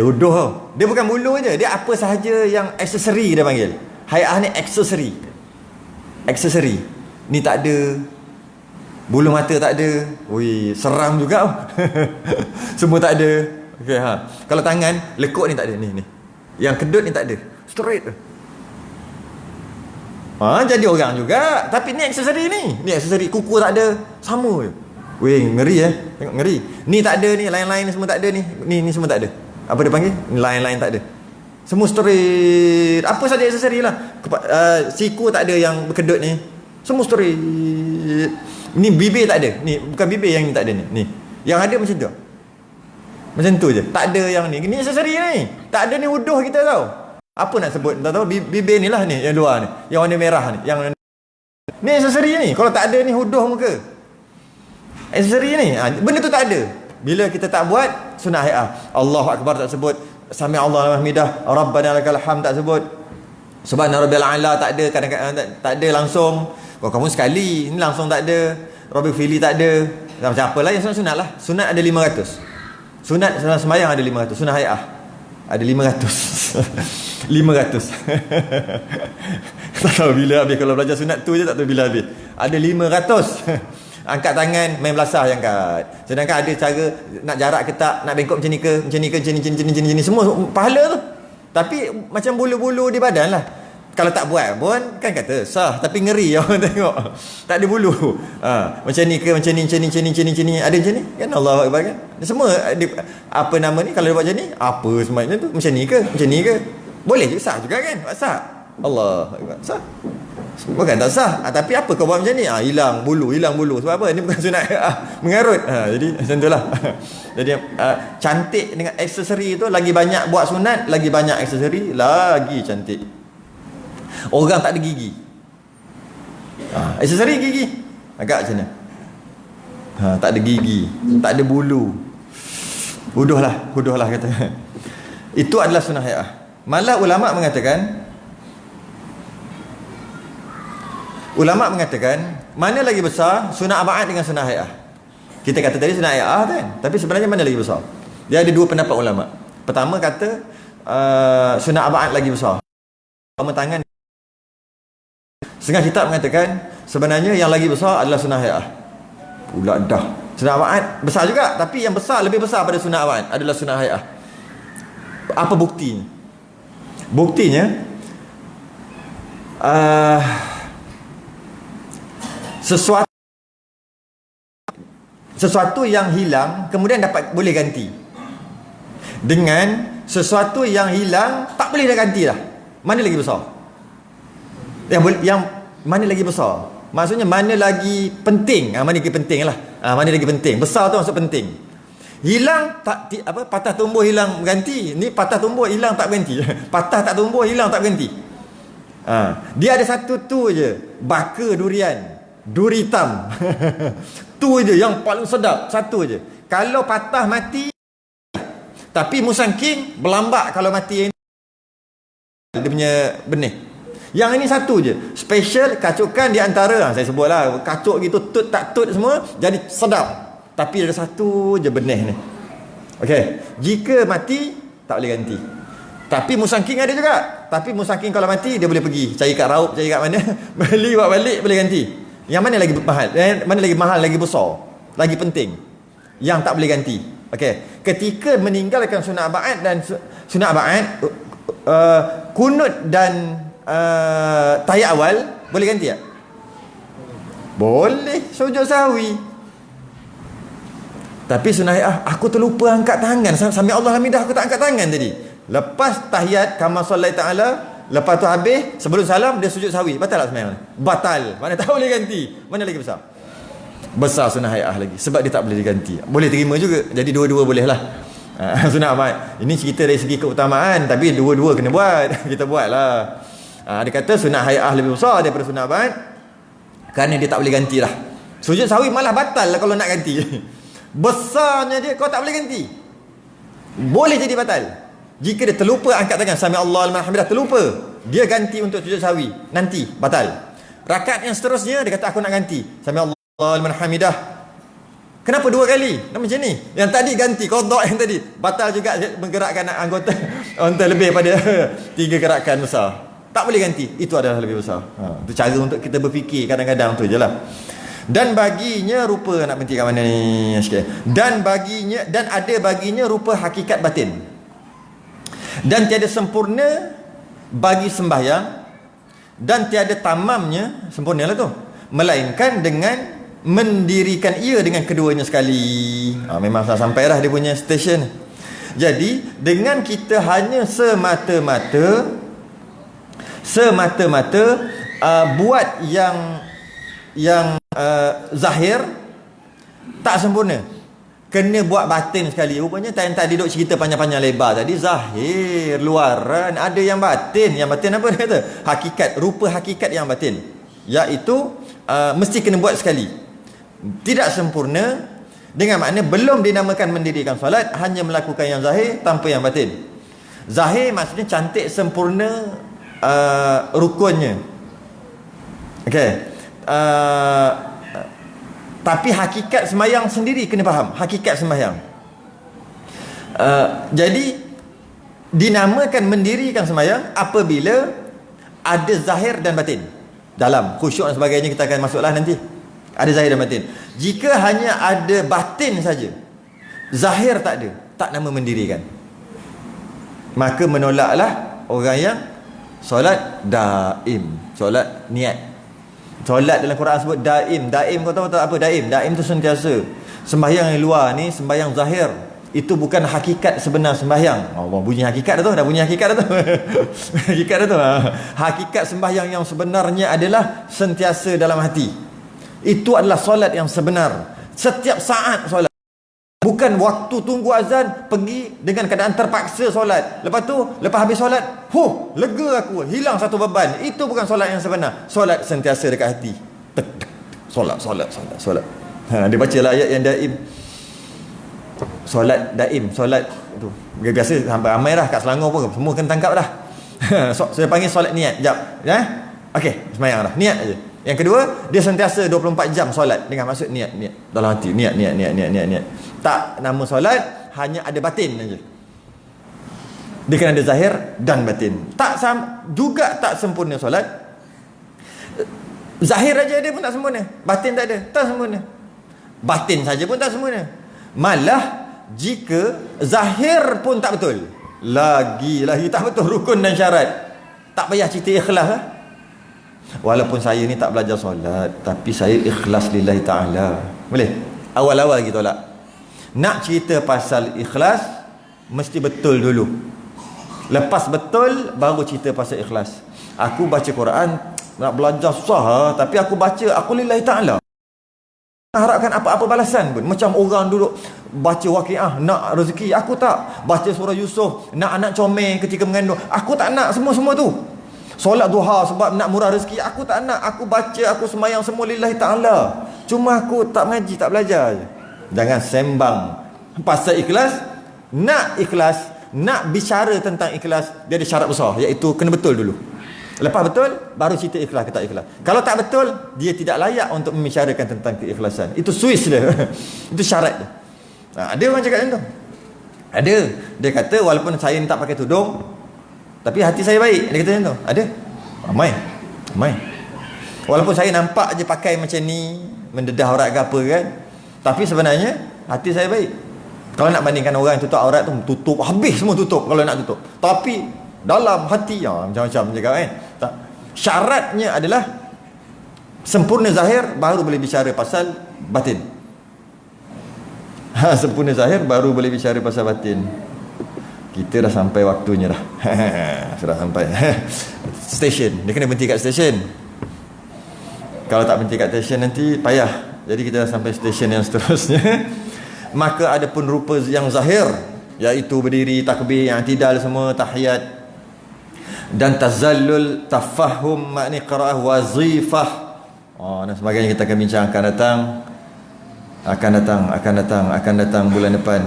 A: Uduh tau. Dia bukan bulu je, dia apa sahaja yang aksesori dia panggil. Hai'ah ni aksesori. aksesori. Ni tak ada, bulu mata tak ada. Ui, seram juga. Semua tak ada. Okey, kalau tangan, lekuk ni tak ada, ni. Yang kedut ni tak ada. Straight. Jadi orang juga. Tapi ni aksesori ni. Ni aksesori, kuku tak ada, sama je. Weh, ngeri Tengok ngeri. Ni tak ada ni, lain-lain semua tak ada ni. Ni semua tak ada. Apa dia panggil? Lain-lain tak ada. Semua straight. Apa saja aksesori lah. Siku tak ada yang berkedut ni. Semua straight. Ni bibir tak ada. Ni bukan bibir yang ni tak ada ni. Ni. Yang ada macam tu. Macam tu je. Tak ada yang ni. Ni aksesori ni. Tak ada ni wuduh kita tau. Apa nak sebut? Tak tahu. Bibir ni lah ni. Yang luar ni. Yang warna merah ni. Ni aksesori ni. Kalau tak ada ni wuduh muka. Aksesori ni. Benda tu tak ada. Bila kita tak buat, sunnah hai'ah. Allahu Akbar tak sebut. Sami Allah wa hamidah. Rabbana lakal hamd tak sebut. Subhana rabbil a'la tak ada. Kadang-kadang tak ada langsung. Kamu sekali. Ni langsung tak ada. Rabbil fili tak ada. Macam apalah yang sunat lah. Sunat ada 500. Sunat sembahyang ada 500. Sunnah hai'ah ada 500. 500. Tak tahu bila habis. Kalau belajar sunat tu je tak tahu bila habis. Ada 500. Angkat tangan, main belasah yang angkat. Sedangkan ada cara nak jarak ke tak, nak bengkok macam ni ke, macam ni, semua pahala tu. Tapi macam bulu-bulu di badan lah. Kalau tak buat pun kan kata sah, tapi ngeri orang tengok. Tak ada bulu. Macam ni ke, macam ni. Ada macam ni kan, Allahu Akbar kan. Semua apa nama ni, kalau dia buat macam ni, apa semuanya tu, macam ni ke. Boleh je sah juga kan? Sah. Allahu Akbar. Sah. Bukan tak sah. Tapi apa kau buat macam ni? Hilang bulu. Sebab apa? Ini bukan sunat. Mengarut. Jadi macam itulah. Jadi cantik dengan aksesori tu, lagi banyak buat sunat, lagi banyak aksesori, lagi cantik. Orang tak ada gigi. Aksesori gigi. Agak macam mana? Tak ada gigi, tak ada bulu. Huduh lah kata. Itu adalah sunnah hai'ah. Malah ulama' mengatakan mana lagi besar sunnah aba'ad dengan sunnah hai'ah. Kita kata tadi sunnah hai'ah kan, tapi sebenarnya mana lagi besar? Dia ada dua pendapat ulama'. Pertama kata sunnah aba'ad lagi besar. Tangan. Setengah kitab mengatakan sebenarnya yang lagi besar adalah sunnah hai'ah. Pula dah. Sunnah aba'ad besar juga, tapi yang besar, lebih besar pada sunnah aba'ad adalah sunnah hai'ah. Apa buktinya? Buktinya sesuatu yang hilang kemudian boleh ganti dengan sesuatu yang hilang tak boleh dah ganti lah. Mana lagi besar? Yang mana lagi besar? Maksudnya mana lagi penting? Mana lagi penting lah. Mana lagi penting? Besar tu maksud penting. Hilang tak patah tumbuh hilang ganti. Ni patah tumbuh hilang tak ganti. Patah tak tumbuh hilang tak ganti. Dia ada satu tu je, baka durian. Duri hitam. Tu je yang paling sedap, satu je. Kalau patah mati, tapi musang king berlambak kalau mati dia punya benih. Yang ini satu je, special, kacukan di antara, saya sebutlah, kacuk gitu, tut tak tut semua jadi sedap. Tapi ada satu je benih ni. Okey, jika mati tak boleh ganti. Tapi musang king ada juga. Tapi musang king kalau mati dia boleh pergi cari kat raup, cari kat mana, beli buat balik boleh ganti. Yang mana lagi mahal? Mana lagi mahal, lagi besar, lagi penting? Yang tak boleh ganti. Okey, ketika meninggalkan sunnah aba'ad dan sunnah aba'ad, kunut dan tahiyat awal boleh ganti tak? Boleh, sujud sahwi. Tapi sunnah aku terlupa angkat tangan. Sami Allah hamidah aku tak angkat tangan tadi. Lepas tahiyat kama sallai ta'ala, lepas tu habis, sebelum salam dia sujud sahwi. Batal tak sembahyang? Batal. Mana tak boleh ganti. Mana lagi besar? Besar sunnah hai'ah lagi. Sebab dia tak boleh diganti. Boleh terima juga. Jadi dua-dua boleh lah. Sunnah aba'ad. Ini cerita dari segi keutamaan, tapi dua-dua kena buat. Kita buat lah. Dia kata sunnah hai'ah lebih besar daripada sunnah aba'ad kerana dia tak boleh ganti lah. Sujud sahwi malah batal lah kalau nak ganti. Besarnya dia kau tak boleh ganti. Boleh jadi batal jika dia terlupa angkat tangan sami Allah liman hamidah, terlupa, dia ganti untuk sujud sahwi, nanti batal. Rakaat yang seterusnya dia kata aku nak ganti sami Allah liman hamidah. Kenapa dua kali? Macam ni. Yang tadi ganti qada, yang tadi batal juga, menggerakkan anggota lebih pada 3 gerakan besar. Tak boleh ganti. Itu adalah lebih besar. Itu cara untuk kita berfikir kadang-kadang tu je lah. Dan baginya rupa, nak berhenti kat mana ni sikit. Dan ada baginya rupa hakikat batin. Dan tiada sempurna bagi sembahyang, dan tiada tamamnya, sempurna lah tu, melainkan dengan mendirikan ia dengan keduanya sekali. Memang dah sampai dah dia punya stesen. Jadi dengan kita hanya semata-mata buat yang zahir tak sempurna, kena buat batin sekali. Rupanya tadi duk cerita panjang-panjang lebar tadi, zahir luaran, ada yang batin. Yang batin apa dia kata? Hakikat, rupa hakikat yang batin, iaitu mesti kena buat sekali, tidak sempurna. Dengan makna belum dinamakan mendirikan solat, hanya melakukan yang zahir tanpa yang batin. Zahir maksudnya cantik, sempurna, rukunnya. Okey. Tapi hakikat sembahyang sendiri kena faham. Hakikat sembahyang. Jadi dinamakan mendirikan sembahyang apabila ada zahir dan batin. Dalam khusyuk dan sebagainya kita akan masuklah nanti. Ada zahir dan batin. Jika hanya ada batin saja, zahir tak ada, tak nama mendirikan, maka menolaklah orang yang solat daim, solat niat. Solat dalam Quran sebut daim. Daim kau tahu tak apa daim? Daim tu sentiasa. Sembahyang yang luar ni sembahyang zahir, itu bukan hakikat sebenar sembahyang. Bunyi hakikat dah tu, dah bunyi hakikat dah tu. Hakikat dah tu. Hakikat sembahyang yang sebenarnya adalah sentiasa dalam hati. Itu adalah solat yang sebenar. Setiap saat solat. Bukan waktu tunggu azan pergi dengan keadaan terpaksa solat. Lepas tu, lepas habis solat, lega aku, hilang satu beban. Itu bukan solat yang sebenar. Solat sentiasa dekat hati. Tek, tek, solat. Dia baca lah ayat yang daim. Solat daim, solat tu. Biasa sampai ramai dah kat Selangor pun semua kena tangkap dah. Saya panggil solat niat. Jap. Okey, semayang dah. Niat aja. Yang kedua, dia sentiasa 24 jam solat dengan maksud niat dalam hati. Niat. Tak nama solat, hanya ada batin aja. Dia kena ada zahir dan batin. Juga tak sempurna solat. Zahir aja dia pun tak sempurna, batin tak ada, tak sempurna. Batin saja pun tak sempurna. Malah jika zahir pun tak betul, lagi tak betul rukun dan syarat, tak payah cerita ikhlas lah. Walaupun saya ni tak belajar solat, tapi saya ikhlas lillahi ta'ala. Boleh? Awal-awal lagi tolak. Nak cerita pasal ikhlas, mesti betul dulu. Lepas betul, baru cerita pasal ikhlas. Aku baca Quran, nak belajar susah, tapi aku baca, aku lillahi ta'ala. Harapkan apa-apa balasan pun. Macam orang duduk baca Waqiah, nak rezeki. Aku tak. Baca surah Yusuf, nak anak comel ketika mengandung. Aku tak nak semua-semua tu. Solat duha sebab nak murah rezeki, aku tak nak. Aku baca, aku semayang semua lillahi ta'ala. Cuma aku tak mengaji, tak belajar je. Jangan sembang pasal ikhlas. Nak bicara tentang ikhlas, dia ada syarat besar, iaitu kena betul dulu. Lepas betul, baru cerita ikhlas ke tak ikhlas. Kalau tak betul, dia tidak layak untuk membicarakan tentang keikhlasan. Itu Swiss dia. Itu syarat dia. Ada orang cakap macam tu. Ada. Dia kata walaupun saya ni tak pakai tudung, tapi hati saya baik. Dia kata macam tu. Ada. Ramai. Walaupun saya nampak je pakai macam ni, mendedah aurat ke apa kan, tapi sebenarnya hati saya baik. Kalau nak bandingkan orang yang tutup aurat tu, tutup habis semua, tutup kalau nak tutup, tapi dalam hati macam-macam cakap kan. Syaratnya adalah sempurna zahir, baru boleh bicara pasal batin. Sempurna zahir, baru boleh bicara pasal batin. Kita dah sampai waktunya dah. Sudah sampai. Stesen. Dia kena berhenti kat stesen. Kalau tak berhenti kat stesen nanti payah. Jadi kita dah sampai stesen yang seterusnya. Maka ada pun rupa yang zahir, iaitu berdiri, takbir, i'tidal semua, tahiyat, dan tazallul, tafahum, makni qiraah, wazifah, dan sebagainya. Kita akan bincang akan datang bulan depan.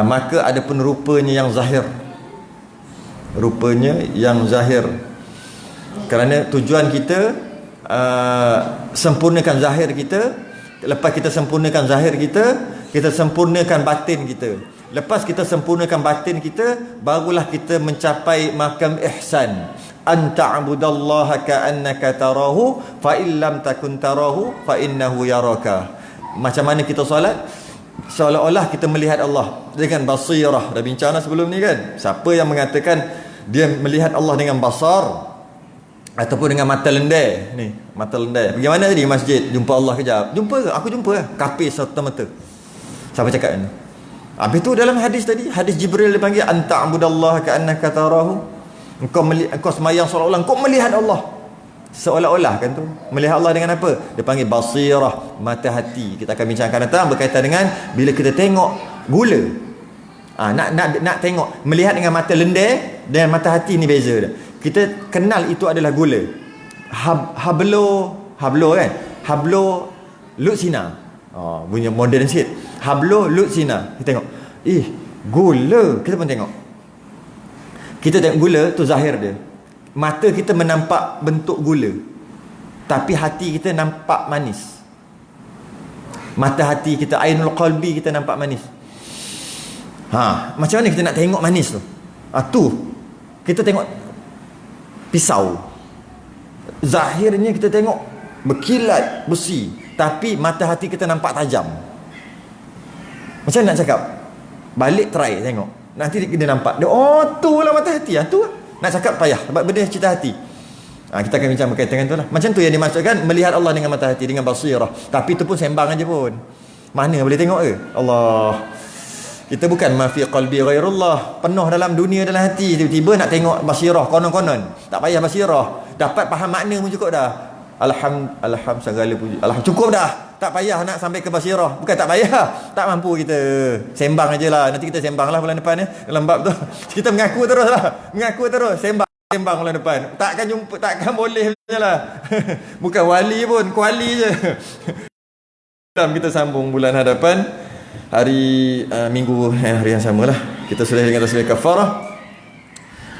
A: Maka ada pun rupanya yang zahir. Kerana tujuan kita sempurnakan zahir kita. Lepas kita sempurnakan zahir kita sempurnakan batin kita. Lepas kita sempurnakan batin kita, barulah kita mencapai makam ihsan. an ta'budallaha ka'annaka tarahu fa illam takun tarahu fa innahu yaraka. Macam mana kita solat? Seolah-olah kita melihat Allah dengan basirah. Dah bincang dah sebelum ni kan. Siapa yang mengatakan dia melihat Allah dengan basar ataupun dengan mata lendai, ni mata lendai, pergi mana tadi? Masjid, jumpa Allah kejap, jumpa ke? Aku jumpa, kapis satu mata. Siapa cakap ni? Habis tu dalam hadis tadi, hadis Jibril dia panggil anta'budallaha ka'annaka tarahu. Engkau semayang seolah-olah engkau melihat Allah. Seolah-olah kan tu. Melihat Allah dengan apa? Dia panggil basirah, mata hati. Kita akan bincangkan datang berkaitan dengan bila kita tengok gula. Nak tengok, melihat dengan mata lendai dan mata hati ni beza dia. Kita kenal itu adalah gula. Hablo kan? Hablo lutsina. Bunyi modern sikit. Hablo lutsina. Kita tengok. Gula. Kita pun tengok. Kita tengok gula tu zahir dia. Mata kita menampak bentuk gula. Tapi hati kita nampak manis. Mata hati kita, ainul qalbi kita nampak manis. Macam mana kita nak tengok manis tu? Tu kita tengok pisau. Zahirnya kita tengok berkilat besi, tapi mata hati kita nampak tajam. Macam mana nak cakap? Balik try tengok. Nanti dia nampak. Tu lah mata hati. Tu lah. Nak cakap payah sebab benda cerita hati. Kita akan bincang berkaitan dengan tu lah. Macam tu yang dimaksudkan melihat Allah dengan mata hati, dengan basirah. Tapi tu pun sembang aja pun. Mana boleh tengok ke? Allah. Kita bukan ma fi qalbi ghairullah, penuh dalam dunia dalam hati, tiba-tiba nak tengok basirah konon-konon. Tak payah basirah, dapat faham makna pun cukup dah. Alham segala puji. Cukup dah. Tak payah nak sampai ke basirah. Bukan tak payah, tak mampu kita. Sembang ajalah. Nanti kita sembang lah bulan depan dalam bab tu. Kita mengaku terus lah. Mengaku terus, sembang bulan depan. Takkan jumpa, takkan boleh lah. Bukan wali pun, kuali je. Kita sambung bulan hadapan. Hari minggu hari yang samalah kita sudah dengan tasbih kafarah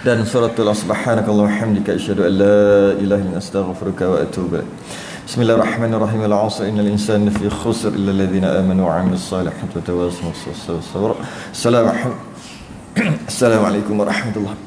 A: dan suratul subhanakallah wa hamdika asyhadu an la ilaha illa anta astaghfiruka wa atubu ilaik. Bismillahirrahmanirrahim. Al-'asr innal insana fi khusr illa alladhina amanu wa 'amilus salihati wa tawassaw bis sabr. Assalamualaikum warahmatullahi